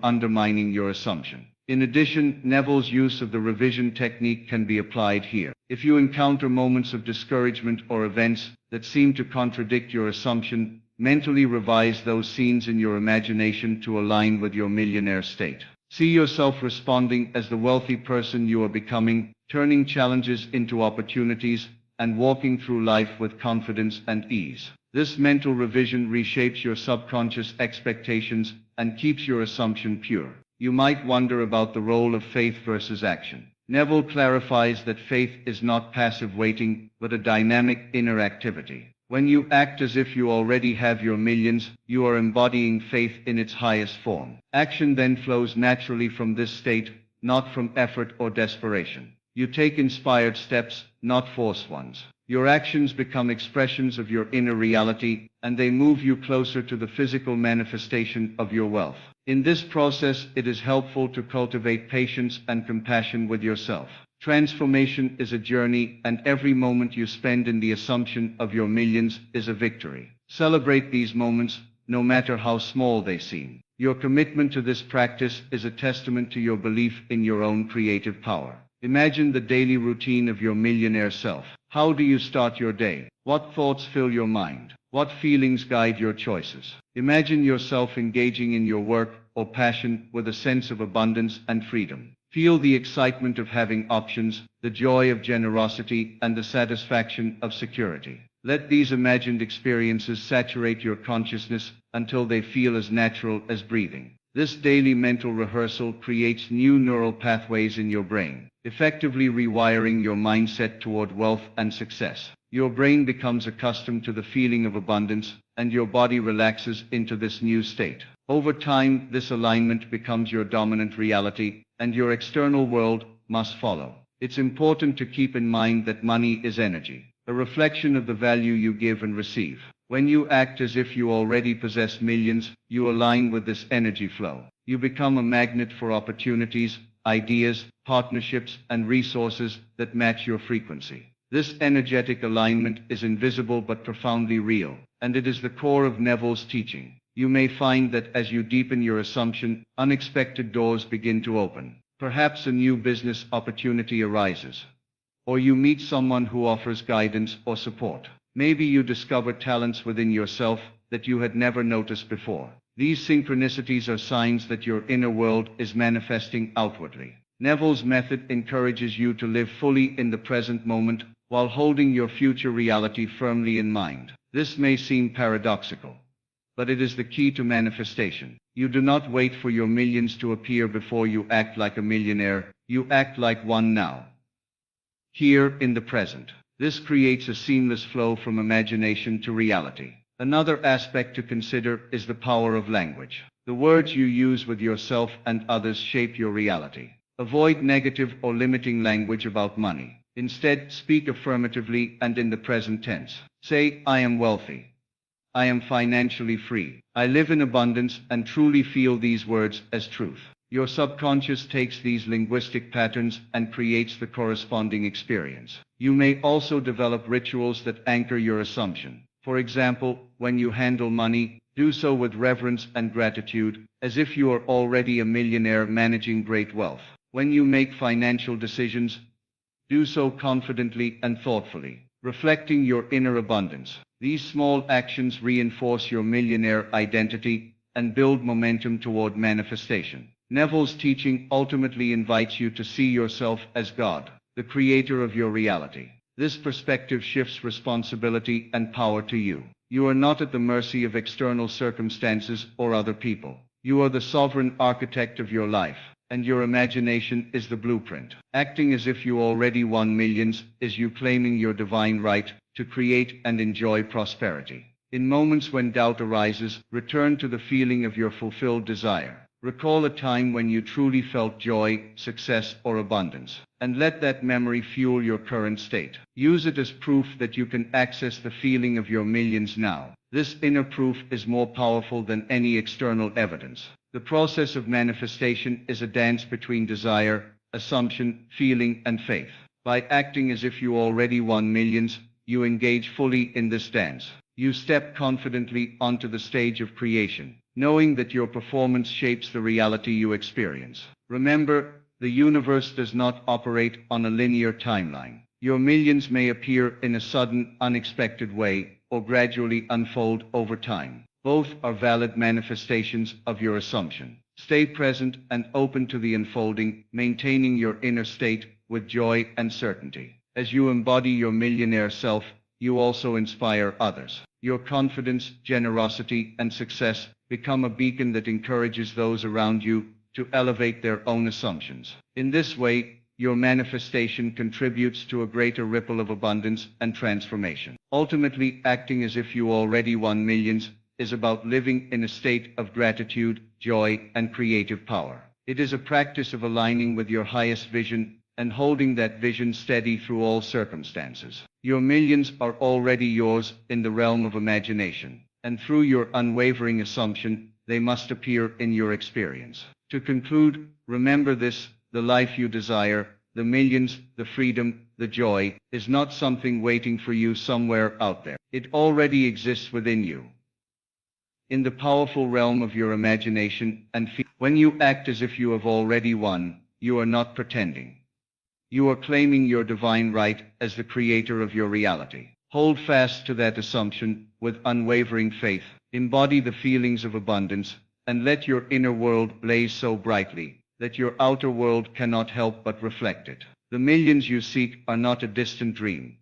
undermining your assumption. In addition, Neville's use of the revision technique can be applied here. If you encounter moments of discouragement or events that seem to contradict your assumption, mentally revise those scenes in your imagination to align with your millionaire state. See yourself responding as the wealthy person you are becoming, turning challenges into opportunities, and walking through life with confidence and ease. This mental revision reshapes your subconscious expectations and keeps your assumption pure. You might wonder about the role of faith versus action. Neville clarifies that faith is not passive waiting, but a dynamic inner activity. When you act as if you already have your millions, you are embodying faith in its highest form. Action then flows naturally from this state, not from effort or desperation. You take inspired steps, not forced ones. Your actions become expressions of your inner reality, and they move you closer to the physical manifestation of your wealth. In this process, it is helpful to cultivate patience and compassion with yourself. Transformation is a journey, and every moment you spend in the assumption of your millions is a victory. Celebrate these moments, no matter how small they seem. Your commitment to this practice is a testament to your belief in your own creative power. Imagine the daily routine of your millionaire self. How do you start your day? What thoughts fill your mind? What feelings guide your choices? Imagine yourself engaging in your work or passion with a sense of abundance and freedom. Feel the excitement of having options, the joy of generosity, and the satisfaction of security. Let these imagined experiences saturate your consciousness until they feel as natural as breathing. This daily mental rehearsal creates new neural pathways in your brain, effectively rewiring your mindset toward wealth and success. Your brain becomes accustomed to the feeling of abundance, and your body relaxes into this new state. Over time, this alignment becomes your dominant reality, and your external world must follow. It's important to keep in mind that money is energy, a reflection of the value you give and receive. When you act as if you already possess millions, you align with this energy flow. You become a magnet for opportunities, ideas, partnerships, and resources that match your frequency. This energetic alignment is invisible but profoundly real, and it is the core of Neville's teaching. You may find that as you deepen your assumption, unexpected doors begin to open. Perhaps a new business opportunity arises, or you meet someone who offers guidance or support. Maybe you discover talents within yourself that you had never noticed before. These synchronicities are signs that your inner world is manifesting outwardly. Neville's method encourages you to live fully in the present moment while holding your future reality firmly in mind. This may seem paradoxical, but it is the key to manifestation. You do not wait for your millions to appear before you act like a millionaire, you act like one now. Here in the present. This creates a seamless flow from imagination to reality. Another aspect to consider is the power of language. The words you use with yourself and others shape your reality. Avoid negative or limiting language about money. Instead, speak affirmatively and in the present tense. Say, I am wealthy. I am financially free. I live in abundance and truly feel these words as truth. Your subconscious takes these linguistic patterns and creates the corresponding experience. You may also develop rituals that anchor your assumption. For example, when you handle money, do so with reverence and gratitude, as if you are already a millionaire managing great wealth. When you make financial decisions, do so confidently and thoughtfully, reflecting your inner abundance. These small actions reinforce your millionaire identity and build momentum toward manifestation. Neville's teaching ultimately invites you to see yourself as God, the creator of your reality. This perspective shifts responsibility and power to you. You are not at the mercy of external circumstances or other people. You are the sovereign architect of your life, and your imagination is the blueprint. Acting as if you already won millions is you claiming your divine right to create and enjoy prosperity. In moments when doubt arises, return to the feeling of your fulfilled desire. Recall a time when you truly felt joy, success, or abundance, and let that memory fuel your current state. Use it as proof that you can access the feeling of your millions now. This inner proof is more powerful than any external evidence. The process of manifestation is a dance between desire, assumption, feeling, and faith. By acting as if you already won millions, you engage fully in this dance. You step confidently onto the stage of creation, knowing that your performance shapes the reality you experience. Remember, the universe does not operate on a linear timeline. Your millions may appear in a sudden, unexpected way, or gradually unfold over time. Both are valid manifestations of your assumption. Stay present and open to the unfolding, maintaining your inner state with joy and certainty. As you embody your millionaire self, you also inspire others. Your confidence, generosity, and success become a beacon that encourages those around you to elevate their own assumptions. In this way, your manifestation contributes to a greater ripple of abundance and transformation. Ultimately, acting as if you already won millions is about living in a state of gratitude, joy, and creative power. It is a practice of aligning with your highest vision and holding that vision steady through all circumstances. Your millions are already yours in the realm of imagination, and through your unwavering assumption, they must appear in your experience. To conclude, remember this: the life you desire, the millions, the freedom, the joy, is not something waiting for you somewhere out there. It already exists within you, in the powerful realm of your imagination and feel. When you act as if you have already won, you are not pretending. You are claiming your divine right as the creator of your reality. Hold fast to that assumption with unwavering faith. Embody the feelings of abundance, and let your inner world blaze so brightly that your outer world cannot help but reflect it. The millions you seek are not a distant dream.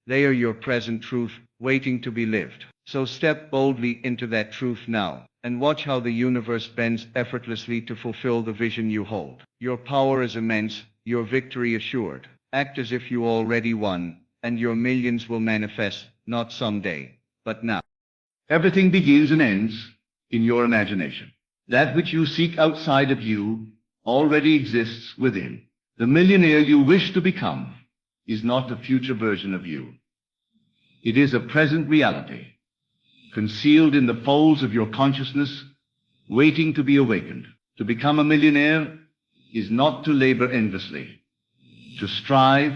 They are your present truth, waiting to be lived. So step boldly into that truth now, and watch how the universe bends effortlessly to fulfill the vision you hold. Your power is immense, your victory assured. Act as if you already won, and your millions will manifest, not someday, but now. Everything begins and ends in your imagination. That which you seek outside of you already exists within. The millionaire you wish to become is not a future version of you. It is a present reality, concealed in the folds of your consciousness, waiting to be awakened. To become a millionaire is not to labor endlessly, to strive,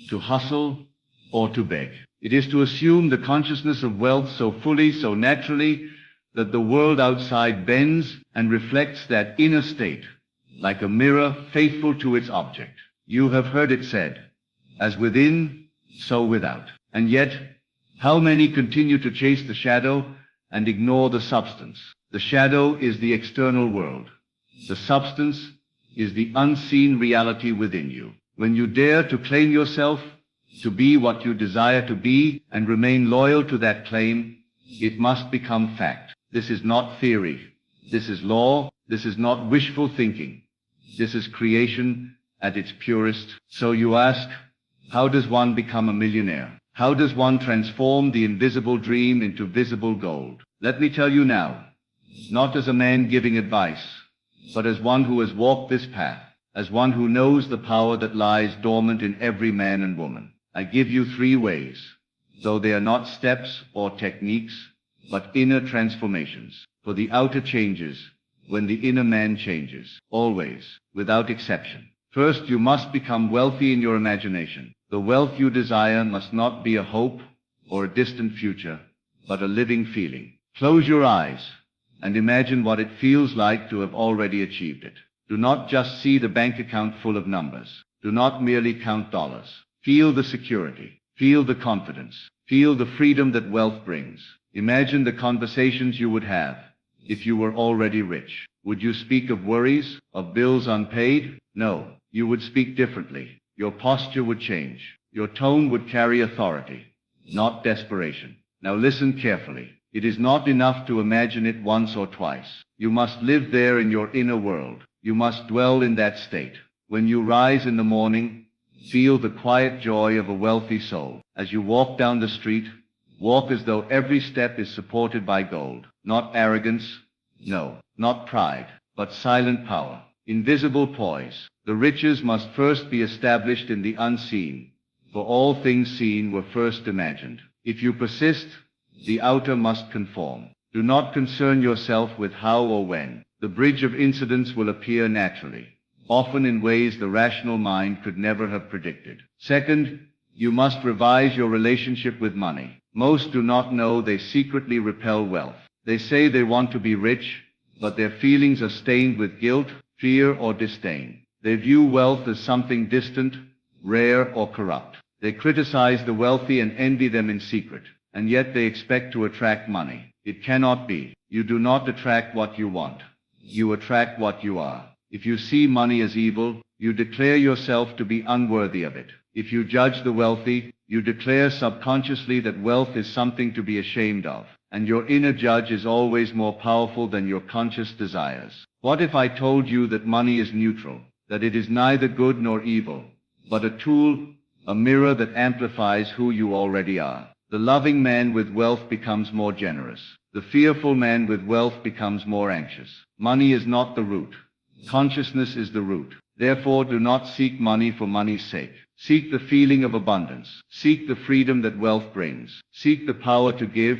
to hustle, or to beg. It is to assume the consciousness of wealth so fully, so naturally, that the world outside bends and reflects that inner state, like a mirror faithful to its object. You have heard it said, as within, so without. And yet, how many continue to chase the shadow and ignore the substance? The shadow is the external world. The substance is the unseen reality within you. When you dare to claim yourself, to be what you desire to be, and remain loyal to that claim, it must become fact. This is not theory. This is law. This is not wishful thinking. This is creation at its purest. So you ask, how does one become a millionaire? How does one transform the invisible dream into visible gold? Let me tell you now, not as a man giving advice, but as one who has walked this path, as one who knows the power that lies dormant in every man and woman. I give you 3 ways, though they are not steps or techniques, but inner transformations. For the outer changes when the inner man changes, always, without exception. First, you must become wealthy in your imagination. The wealth you desire must not be a hope or a distant future, but a living feeling. Close your eyes and imagine what it feels like to have already achieved it. Do not just see the bank account full of numbers. Do not merely count dollars. Feel the security. Feel the confidence. Feel the freedom that wealth brings. Imagine the conversations you would have if you were already rich. Would you speak of worries, of bills unpaid? No, you would speak differently. Your posture would change. Your tone would carry authority, not desperation. Now listen carefully. It is not enough to imagine it once or twice. You must live there in your inner world. You must dwell in that state. When you rise in the morning, feel the quiet joy of a wealthy soul. As you walk down the street, walk as though every step is supported by gold. Not arrogance, no, not pride, but silent power, invisible poise. The riches must first be established in the unseen, for all things seen were first imagined. If you persist, the outer must conform. Do not concern yourself with how or when. The bridge of incidents will appear naturally, often in ways the rational mind could never have predicted. Second, you must revise your relationship with money. Most do not know they secretly repel wealth. They say they want to be rich, but their feelings are stained with guilt, fear, or disdain. They view wealth as something distant, rare, or corrupt. They criticize the wealthy and envy them in secret, and yet they expect to attract money. It cannot be. You do not attract what you want. You attract what you are. If you see money as evil, you declare yourself to be unworthy of it. If you judge the wealthy, you declare subconsciously that wealth is something to be ashamed of, and your inner judge is always more powerful than your conscious desires. What if I told you that money is neutral, that it is neither good nor evil, but a tool, a mirror that amplifies who you already are? The loving man with wealth becomes more generous. The fearful man with wealth becomes more anxious. Money is not the root. Consciousness is the root. Therefore, do not seek money for money's sake. Seek the feeling of abundance. Seek the freedom that wealth brings. Seek the power to give,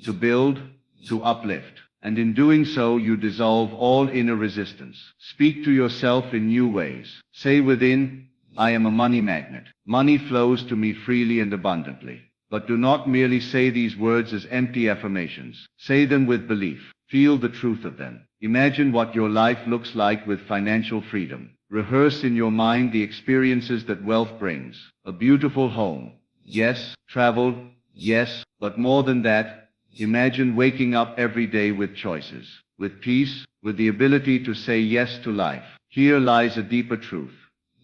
to build, to uplift. And in doing so, you dissolve all inner resistance. Speak to yourself in new ways. Say within, I am a money magnet. Money flows to me freely and abundantly. But do not merely say these words as empty affirmations. Say them with belief. Feel the truth of them. Imagine what your life looks like with financial freedom. Rehearse in your mind the experiences that wealth brings. A beautiful home. Yes. Travel. Yes. But more than that, imagine waking up every day with choices, with peace, with the ability to say yes to life. Here lies a deeper truth.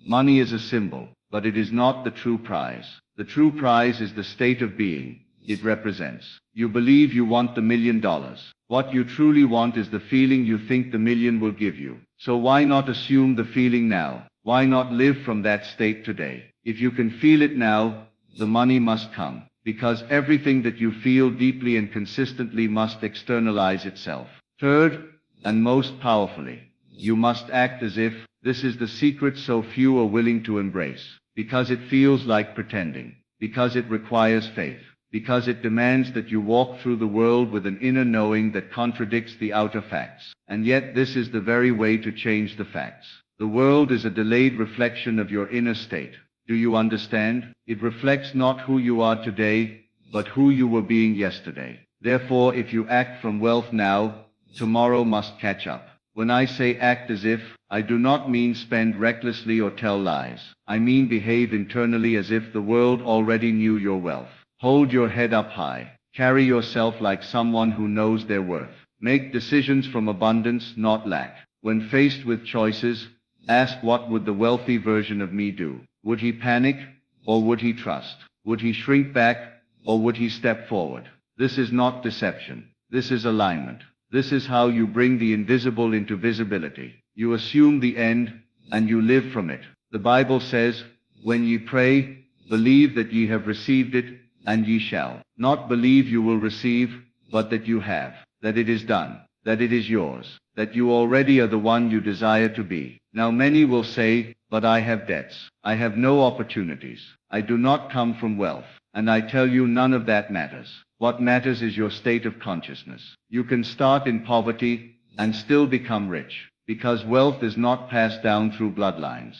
Money is a symbol, but it is not the true prize. The true prize is the state of being it represents. You believe you want the $1 million. What you truly want is the feeling you think the million will give you. So why not assume the feeling now? Why not live from that state today? If you can feel it now, the money must come, because everything that you feel deeply and consistently must externalize itself. Third, and most powerfully, you must act as if. This is the secret so few are willing to embrace, because it feels like pretending, because it requires faith, because it demands that you walk through the world with an inner knowing that contradicts the outer facts. And yet this is the very way to change the facts. The world is a delayed reflection of your inner state. Do you understand? It reflects not who you are today, but who you were being yesterday. Therefore, if you act from wealth now, tomorrow must catch up. When I say act as if, I do not mean spend recklessly or tell lies. I mean behave internally as if the world already knew your wealth. Hold your head up high. Carry yourself like someone who knows their worth. Make decisions from abundance, not lack. When faced with choices, ask, what would the wealthy version of me do? Would he panic, or would he trust? Would he shrink back, or would he step forward? This is not deception. This is alignment. This is how you bring the invisible into visibility. You assume the end, and you live from it. The Bible says, "When ye pray, believe that ye have received it, and ye shall." Not believe you will receive, but that you have, that it is done, that it is yours, that you already are the one you desire to be. Now many will say, "But I have debts. I have no opportunities. I do not come from wealth." And I tell you, none of that matters. What matters is your state of consciousness. You can start in poverty and still become rich, because wealth is not passed down through bloodlines.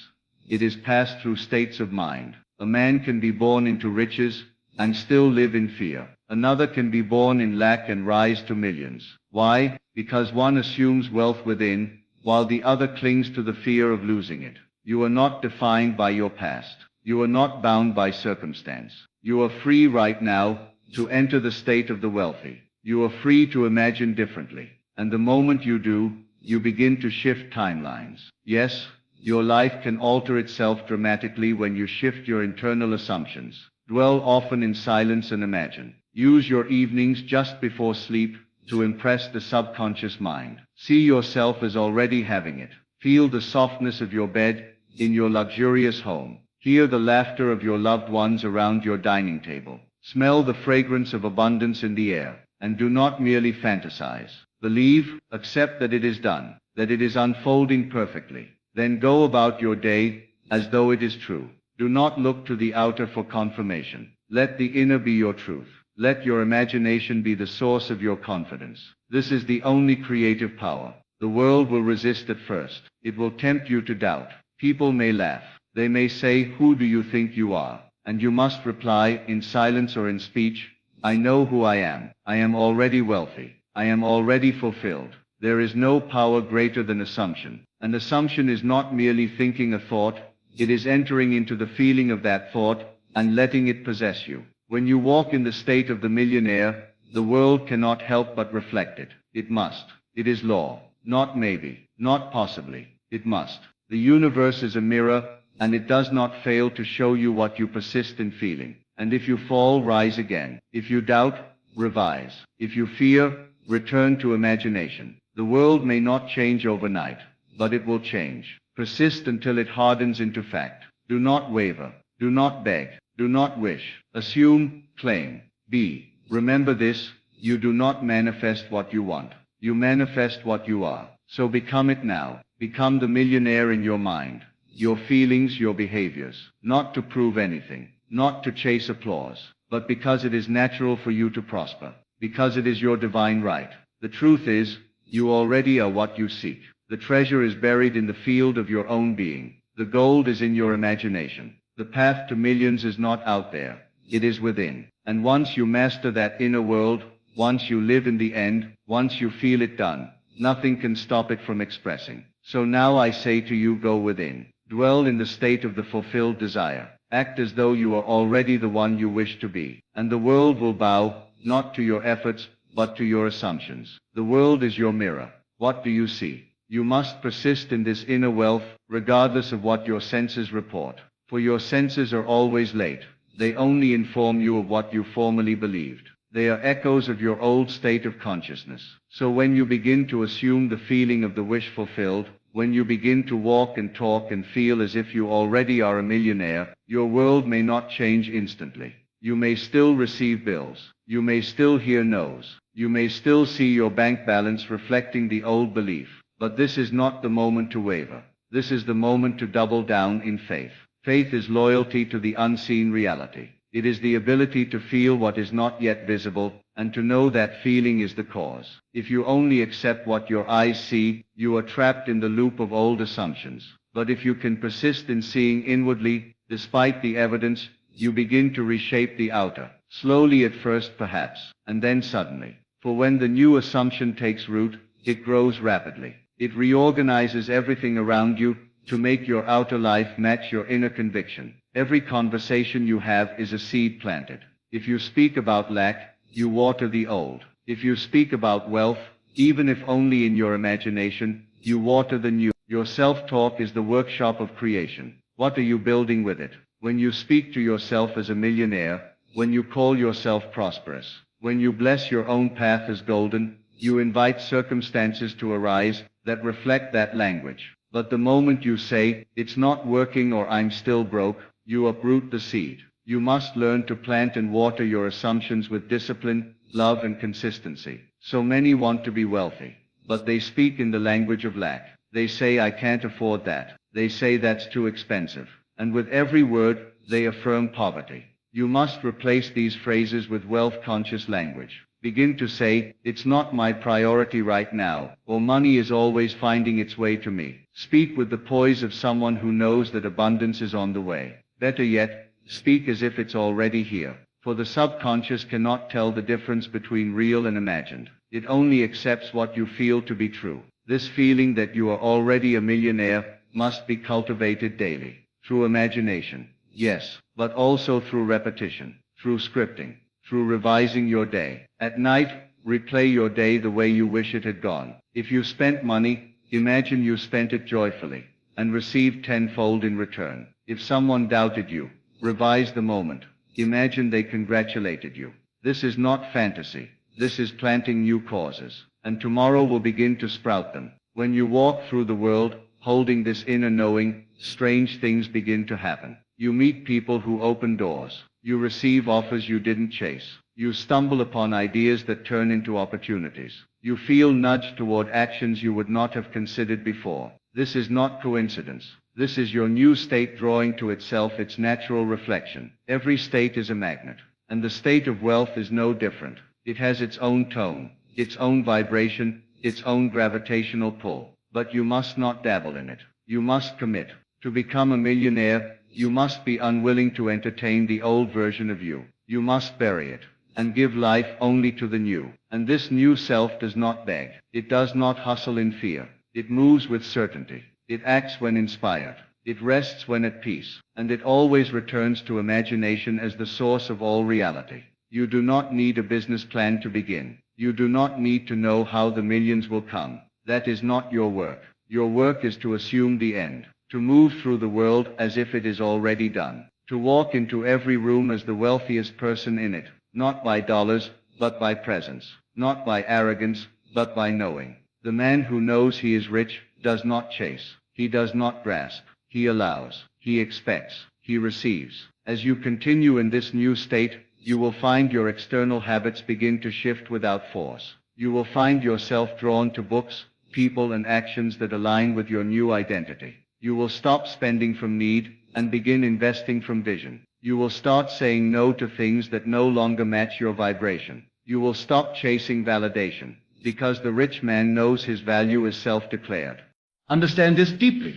It is passed through states of mind. A man can be born into riches and still live in fear. Another can be born in lack and rise to millions. Why? Because one assumes wealth within, while the other clings to the fear of losing it. You are not defined by your past. You are not bound by circumstance. You are free right now to enter the state of the wealthy. You are free to imagine differently. And the moment you do, you begin to shift timelines. Yes, your life can alter itself dramatically when you shift your internal assumptions. Dwell often in silence and imagine. Use your evenings just before sleep to impress the subconscious mind. See yourself as already having it. Feel the softness of your bed in your luxurious home. Hear the laughter of your loved ones around your dining table. Smell the fragrance of abundance in the air. And do not merely fantasize. Believe, accept that it is done, that it is unfolding perfectly. Then go about your day as though it is true. Do not look to the outer for confirmation. Let the inner be your truth. Let your imagination be the source of your confidence. This is the only creative power. The world will resist at first. It will tempt you to doubt. People may laugh. They may say, "Who do you think you are?" And you must reply, in silence or in speech, "I know who I am. I am already wealthy. I am already fulfilled." There is no power greater than assumption. An assumption is not merely thinking a thought, it is entering into the feeling of that thought and letting it possess you. When you walk in the state of the millionaire, the world cannot help but reflect it. It must. It is law. Not maybe. Not possibly. It must. The universe is a mirror, and it does not fail to show you what you persist in feeling. And if you fall, rise again. If you doubt, revise. If you fear, return to imagination. The world may not change overnight, but it will change. Persist until it hardens into fact. Do not waver. Do not beg. Do not wish. Assume, claim, be. Remember this, you do not manifest what you want. You manifest what you are. So become it now. Become the millionaire in your mind, your feelings, your behaviors. Not to prove anything, not to chase applause, but because it is natural for you to prosper. Because it is your divine right. The truth is, you already are what you seek. The treasure is buried in the field of your own being. The gold is in your imagination. The path to millions is not out there. It is within. And once you master that inner world, once you live in the end, once you feel it done, nothing can stop it from expressing. So now I say to you, go within. Dwell in the state of the fulfilled desire. Act as though you are already the one you wish to be. And the world will bow, not to your efforts, but to your assumptions. The world is your mirror. What do you see? You must persist in this inner wealth, regardless of what your senses report. For your senses are always late. They only inform you of what you formerly believed. They are echoes of your old state of consciousness. So when you begin to assume the feeling of the wish fulfilled, when you begin to walk and talk and feel as if you already are a millionaire, your world may not change instantly. You may still receive bills. You may still hear no's. You may still see your bank balance reflecting the old belief. But this is not the moment to waver. This is the moment to double down in faith. Faith is loyalty to the unseen reality. It is the ability to feel what is not yet visible, and to know that feeling is the cause. If you only accept what your eyes see, you are trapped in the loop of old assumptions. But if you can persist in seeing inwardly, despite the evidence, you begin to reshape the outer. Slowly at first perhaps, and then suddenly. For when the new assumption takes root, it grows rapidly. It reorganizes everything around you to make your outer life match your inner conviction. Every conversation you have is a seed planted. If you speak about lack, you water the old. If you speak about wealth, even if only in your imagination, you water the new. Your self-talk is the workshop of creation. What are you building with it? When you speak to yourself as a millionaire, when you call yourself prosperous, When you bless your own path as golden, you invite circumstances to arise that reflect that language. But the moment you say, it's not working or I'm still broke, you uproot the seed. You must learn to plant and water your assumptions with discipline, love and consistency. So many want to be wealthy, but they speak in the language of lack. They say I can't afford that. They say that's too expensive. And with every word, they affirm poverty. You must replace these phrases with wealth-conscious language. Begin to say, it's not my priority right now, or money is always finding its way to me. Speak with the poise of someone who knows that abundance is on the way. Better yet, speak as if it's already here. For the subconscious cannot tell the difference between real and imagined. It only accepts what you feel to be true. This feeling that you are already a millionaire must be cultivated daily. Through imagination, yes, but also through repetition, through scripting, through revising your day. At night, replay your day the way you wish it had gone. If you spent money, imagine you spent it joyfully, and received tenfold in return. If someone doubted you, revise the moment. Imagine they congratulated you. This is not fantasy. This is planting new causes, and tomorrow will begin to sprout them. When you walk through the world, holding this inner knowing, strange things begin to happen. You meet people who open doors. You receive offers you didn't chase. You stumble upon ideas that turn into opportunities. You feel nudged toward actions you would not have considered before. This is not coincidence. This is your new state drawing to itself its natural reflection. Every state is a magnet, and the state of wealth is no different. It has its own tone, its own vibration, its own gravitational pull. But you must not dabble in it. You must commit. To become a millionaire, you must be unwilling to entertain the old version of you. You must bury it, and give life only to the new. And this new self does not beg. It does not hustle in fear. It moves with certainty. It acts when inspired. It rests when at peace. And it always returns to imagination as the source of all reality. You do not need a business plan to begin. You do not need to know how the millions will come. That is not your work. Your work is to assume the end, to move through the world as if it is already done, to walk into every room as the wealthiest person in it, not by dollars, but by presence, not by arrogance, but by knowing. The man who knows he is rich does not chase. He does not grasp. He allows. He expects. He receives. As you continue in this new state, you will find your external habits begin to shift without force. You will find yourself drawn to books, people and actions that align with your new identity. You will stop spending from need and begin investing from vision. You will start saying no to things that no longer match your vibration. You will stop chasing validation, because the rich man knows his value is self-declared. Understand this deeply.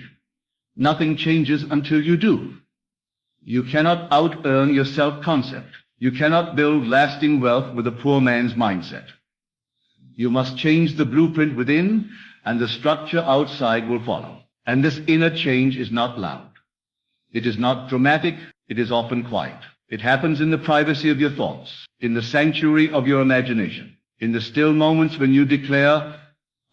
Nothing changes until you do. You cannot out-earn your self-concept. You cannot build lasting wealth with a poor man's mindset. You must change the blueprint within, and the structure outside will follow. And this inner change is not loud. It is not dramatic. It is often quiet. It happens in the privacy of your thoughts, in the sanctuary of your imagination, in the still moments when you declare,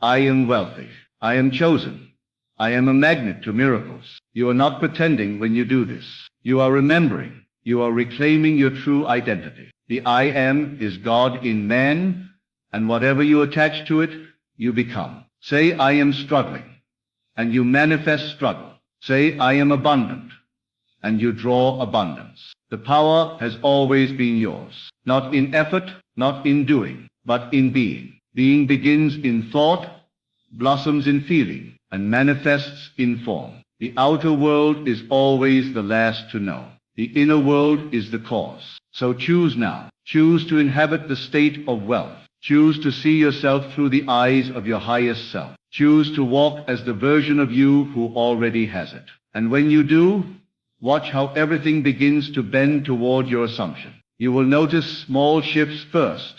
I am wealthy. I am chosen. I am a magnet to miracles. You are not pretending when you do this. You are remembering. You are reclaiming your true identity. The I am is God in man, and whatever you attach to it, you become. Say, I am struggling, and you manifest struggle. Say, I am abundant, and you draw abundance. The power has always been yours, not in effort, not in doing, but in being. Being begins in thought, blossoms in feeling, and manifests in form. The outer world is always the last to know. The inner world is the cause. So choose now. Choose to inhabit the state of wealth. Choose to see yourself through the eyes of your highest self. Choose to walk as the version of you who already has it. And when you do, watch how everything begins to bend toward your assumption. You will notice small shifts first.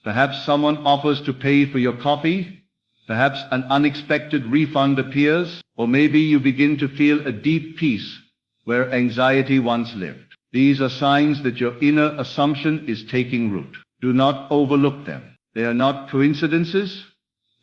Perhaps someone offers to pay for your coffee. Perhaps an unexpected refund appears. Or maybe you begin to feel a deep peace where anxiety once lived. These are signs that your inner assumption is taking root. Do not overlook them. They are not coincidences.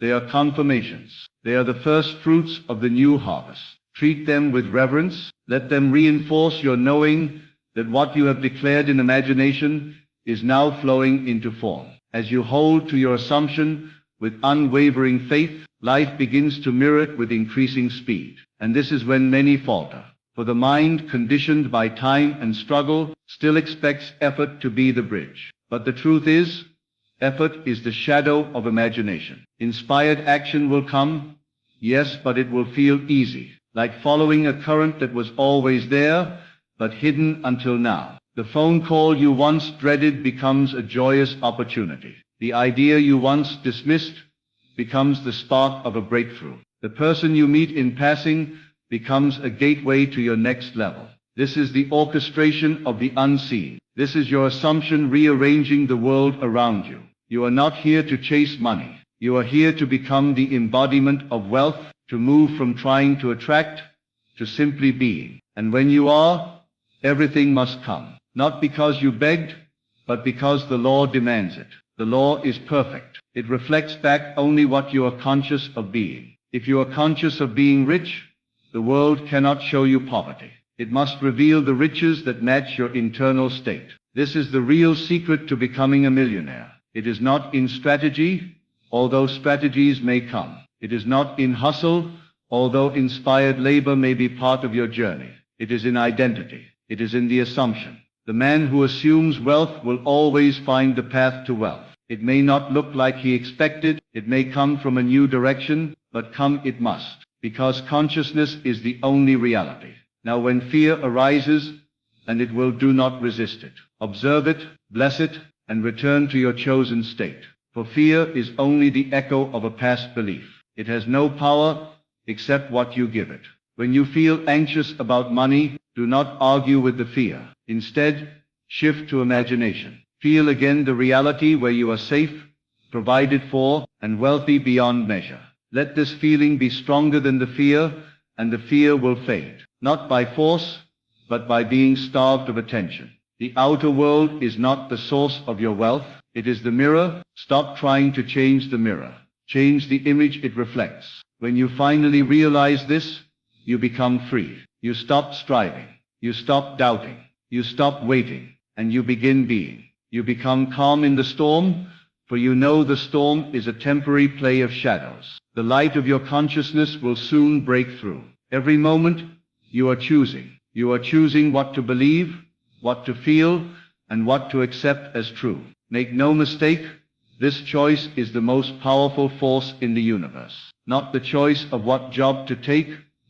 They are confirmations. They are the first fruits of the new harvest. Treat them with reverence. Let them reinforce your knowing that what you have declared in imagination is now flowing into form. As you hold to your assumption with unwavering faith, life begins to mirror it with increasing speed. And this is when many falter. For the mind, conditioned by time and struggle, still expects effort to be the bridge. But the truth is, effort is the shadow of imagination. Inspired action will come, yes, but it will feel easy, like following a current that was always there, but hidden until now. The phone call you once dreaded becomes a joyous opportunity. The idea you once dismissed becomes the spark of a breakthrough. The person you meet in passing becomes a gateway to your next level. This is the orchestration of the unseen. This is your assumption rearranging the world around you. You are not here to chase money. You are here to become the embodiment of wealth, to move from trying to attract to simply being. And when you are, everything must come. Not because you begged, but because the law demands it. The law is perfect. It reflects back only what you are conscious of being. If you are conscious of being rich, the world cannot show you poverty. It must reveal the riches that match your internal state. This is the real secret to becoming a millionaire. It is not in strategy, although strategies may come. It is not in hustle, although inspired labor may be part of your journey. It is in identity. It is in the assumption. The man who assumes wealth will always find the path to wealth. It may not look like he expected, it may come from a new direction, but come it must, because consciousness is the only reality. Now when fear arises, and it will, do not resist it. Observe it, bless it, and return to your chosen state. For fear is only the echo of a past belief. It has no power except what you give it. When you feel anxious about money, do not argue with the fear. Instead, shift to imagination. Feel again the reality where you are safe, provided for, and wealthy beyond measure. Let this feeling be stronger than the fear, and the fear will fade. Not by force, but by being starved of attention. The outer world is not the source of your wealth, it is the mirror. Stop trying to change the mirror. Change the image it reflects. When you finally realize this, you become free. You stop striving. You stop doubting. You stop waiting. And you begin being. You become calm in the storm, for you know the storm is a temporary play of shadows. The light of your consciousness will soon break through. Every moment, you are choosing. You are choosing what to believe, what to feel, and what to accept as true. Make no mistake, this choice is the most powerful force in the universe. Not the choice of what job to take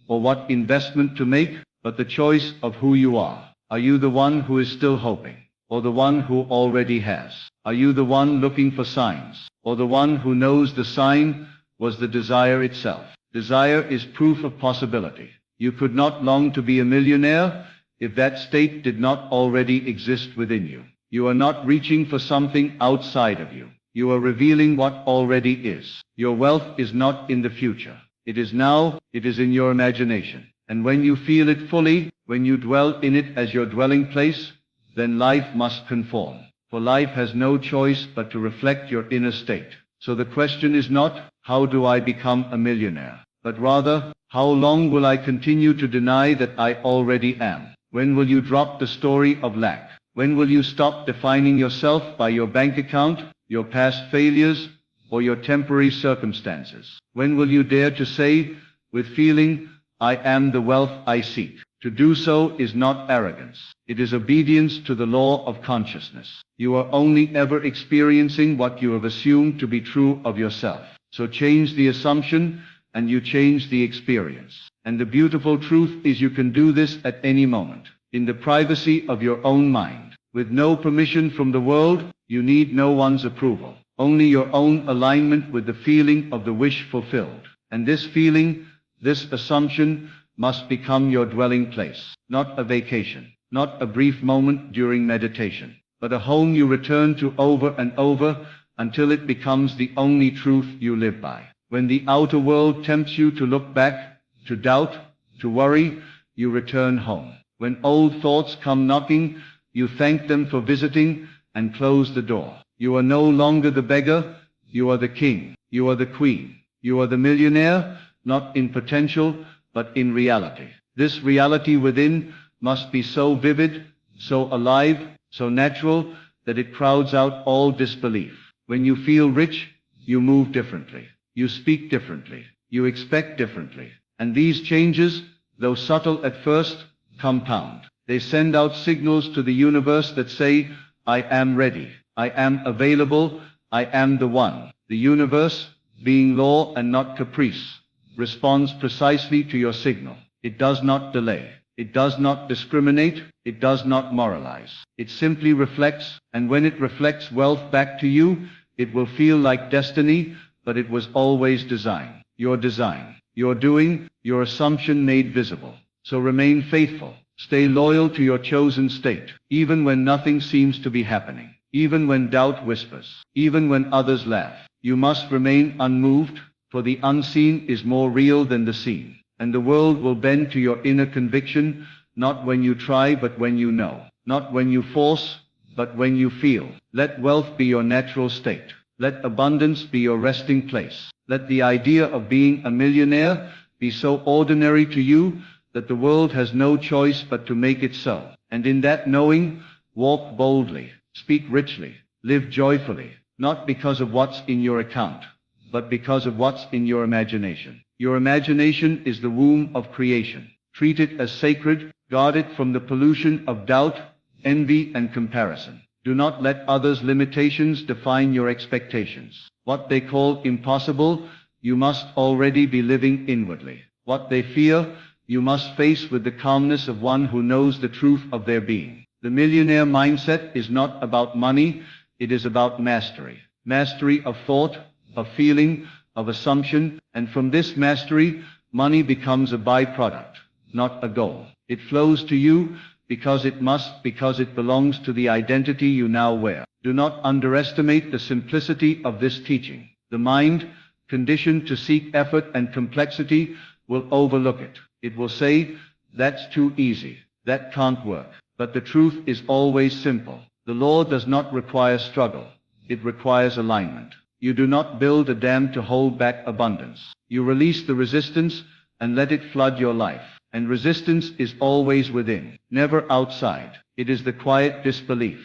or what investment to make, but the choice of who you are. Are you the one who is still hoping, or the one who already has? Are you the one looking for signs, or the one who knows the sign was the desire itself? Desire is proof of possibility. You could not long to be a millionaire if that state did not already exist within you. You are not reaching for something outside of you. You are revealing what already is. Your wealth is not in the future. It is now, it is in your imagination. And when you feel it fully, when you dwell in it as your dwelling place, then life must conform. For life has no choice but to reflect your inner state. So the question is not, how do I become a millionaire? But rather, how long will I continue to deny that I already am? When will you drop the story of lack? When will you stop defining yourself by your bank account, your past failures, or your temporary circumstances? When will you dare to say, with feeling, I am the wealth I seek? To do so is not arrogance. It is obedience to the law of consciousness. You are only ever experiencing what you have assumed to be true of yourself. So change the assumption, and you change the experience. And the beautiful truth is you can do this at any moment, in the privacy of your own mind. With no permission from the world, you need no one's approval. Only your own alignment with the feeling of the wish fulfilled. And this feeling, this assumption, must become your dwelling place. Not a vacation, not a brief moment during meditation, but a home you return to over and over until it becomes the only truth you live by. When the outer world tempts you to look back, to doubt, to worry, you return home. When old thoughts come knocking, you thank them for visiting and close the door. You are no longer the beggar, you are the king, you are the queen, you are the millionaire, not in potential, but in reality. This reality within must be so vivid, so alive, so natural, that it crowds out all disbelief. When you feel rich, you move differently. You speak differently. You expect differently. And these changes, though subtle at first, compound. They send out signals to the universe that say, I am ready. I am available. I am the one. The universe, being law and not caprice, responds precisely to your signal. It does not delay. It does not discriminate. It does not moralize. It simply reflects, and when it reflects wealth back to you, it will feel like destiny, but it was always design. Your design, your doing, your assumption made visible. So remain faithful. Stay loyal to your chosen state, even when nothing seems to be happening, even when doubt whispers, even when others laugh. You must remain unmoved, for the unseen is more real than the seen. And the world will bend to your inner conviction, not when you try but when you know, not when you force, but when you feel. Let wealth be your natural state. Let abundance be your resting place. Let the idea of being a millionaire be so ordinary to you that the world has no choice but to make it so. And in that knowing, walk boldly, speak richly, live joyfully, not because of what's in your account, but because of what's in your imagination. Your imagination is the womb of creation. Treat it as sacred, guard it from the pollution of doubt, envy, and comparison. Do not let others' limitations define your expectations. What they call impossible, you must already be living inwardly. What they fear, you must face with the calmness of one who knows the truth of their being. The millionaire mindset is not about money, it is about mastery. Mastery of thought, of feeling, of assumption, and from this mastery, money becomes a byproduct, not a goal. It flows to you because it must, because it belongs to the identity you now wear. Do not underestimate the simplicity of this teaching. The mind, conditioned to seek effort and complexity, will overlook it. It will say, that's too easy. That can't work. But the truth is always simple. The law does not require struggle. It requires alignment. You do not build a dam to hold back abundance. You release the resistance and let it flood your life. And resistance is always within, never outside. It is the quiet disbelief,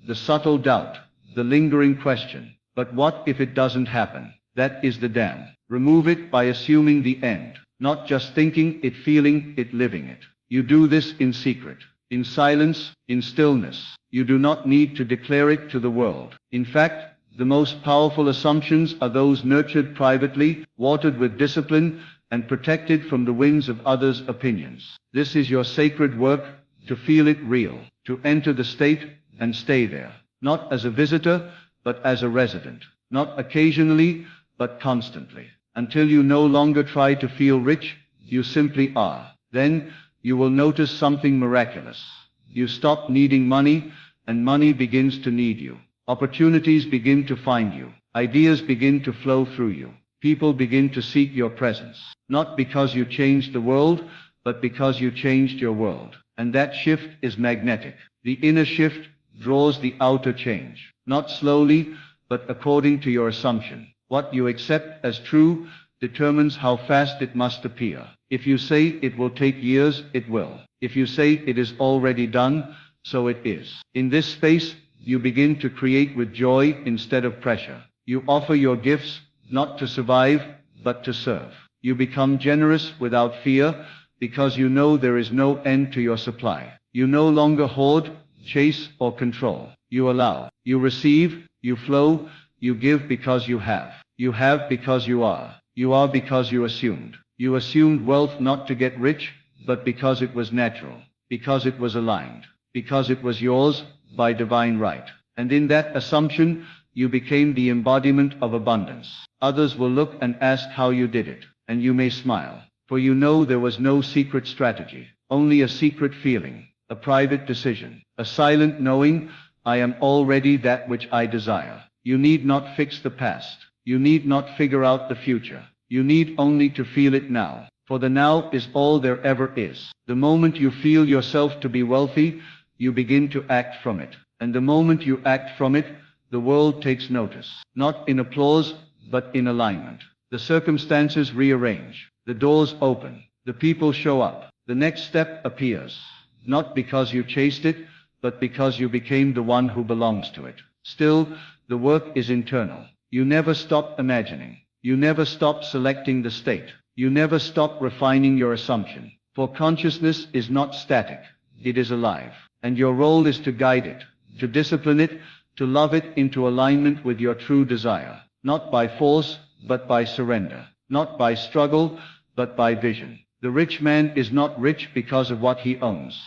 the subtle doubt, the lingering question. But what if it doesn't happen? That is the dam. Remove it by assuming the end. Not just thinking it, feeling it, living it. You do this in secret, in silence, in stillness. You do not need to declare it to the world. In fact, the most powerful assumptions are those nurtured privately, watered with discipline, and protected from the winds of others' opinions. This is your sacred work, to feel it real, to enter the state and stay there, not as a visitor, but as a resident, not occasionally, but constantly. Until you no longer try to feel rich, you simply are. Then, you will notice something miraculous. You stop needing money, and money begins to need you. Opportunities begin to find you. Ideas begin to flow through you. People begin to seek your presence. Not because you changed the world, but because you changed your world. And that shift is magnetic. The inner shift draws the outer change. Not slowly, but according to your assumption. What you accept as true determines how fast it must appear. If you say it will take years, it will. If you say it is already done, so it is. In this space, you begin to create with joy instead of pressure. You offer your gifts, not to survive, but to serve. You become generous without fear, because you know there is no end to your supply. You no longer hoard, chase, or control. You allow. You receive, you flow, you give because you have. You have because you are. You are because you assumed. You assumed wealth not to get rich, but because it was natural, because it was aligned, because it was yours by divine right. And in that assumption, you became the embodiment of abundance. Others will look and ask how you did it, and you may smile, for you know there was no secret strategy, only a secret feeling, a private decision, a silent knowing, I am already that which I desire. You need not fix the past. You need not figure out the future. You need only to feel it now, for the now is all there ever is. The moment you feel yourself to be wealthy, you begin to act from it. And the moment you act from it, the world takes notice, not in applause, but in alignment. The circumstances rearrange, the doors open, the people show up, the next step appears, not because you chased it, but because you became the one who belongs to it. Still, the work is internal. You never stop imagining. You never stop selecting the state. You never stop refining your assumption. For consciousness is not static. It is alive. And your role is to guide it, to discipline it, to love it into alignment with your true desire. Not by force, but by surrender. Not by struggle, but by vision. The rich man is not rich because of what he owns,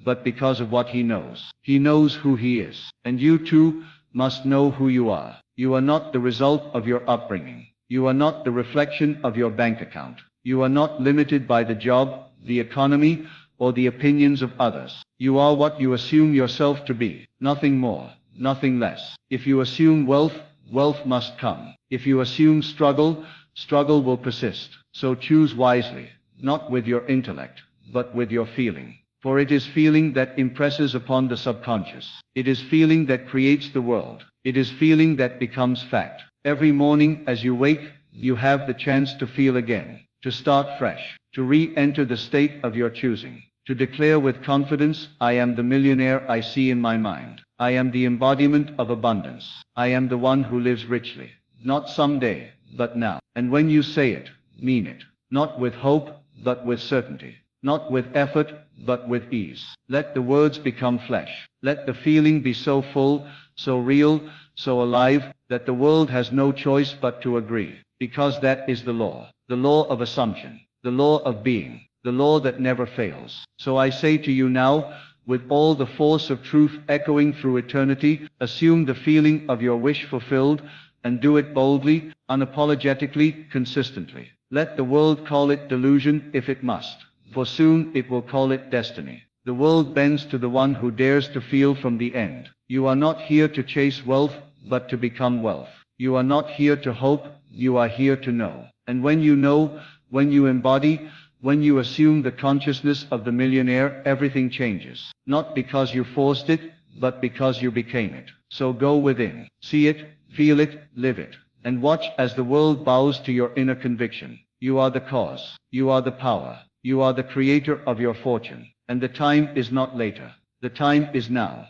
but because of what he knows. He knows who he is. And you too must know who you are. You are not the result of your upbringing. You are not the reflection of your bank account. You are not limited by the job, the economy, or the opinions of others. You are what you assume yourself to be. Nothing more, nothing less. If you assume wealth, wealth must come. If you assume struggle, struggle will persist. So choose wisely, not with your intellect, but with your feeling. For it is feeling that impresses upon the subconscious. It is feeling that creates the world. It is feeling that becomes fact. Every morning as you wake, you have the chance to feel again, to start fresh, to re-enter the state of your choosing, to declare with confidence, I am the millionaire I see in my mind. I am the embodiment of abundance. I am the one who lives richly. Not someday, but now. And when you say it, mean it. Not with hope, but with certainty. Not with effort, but with ease. Let the words become flesh. Let the feeling be so full, so real, so alive, that the world has no choice but to agree. Because that is the law of assumption, the law of being, the law that never fails. So I say to you now, with all the force of truth echoing through eternity, assume the feeling of your wish fulfilled, and do it boldly, unapologetically, consistently. Let the world call it delusion if it must, for soon it will call it destiny. The world bends to the one who dares to feel from the end. You are not here to chase wealth, but to become wealth. You are not here to hope, you are here to know. And when you know, when you embody, when you assume the consciousness of the millionaire, everything changes. Not because you forced it, but because you became it. So go within, see it, feel it, live it, and watch as the world bows to your inner conviction. You are the cause. You are the power. You are the creator of your fortune. And the time is not later. The time is now.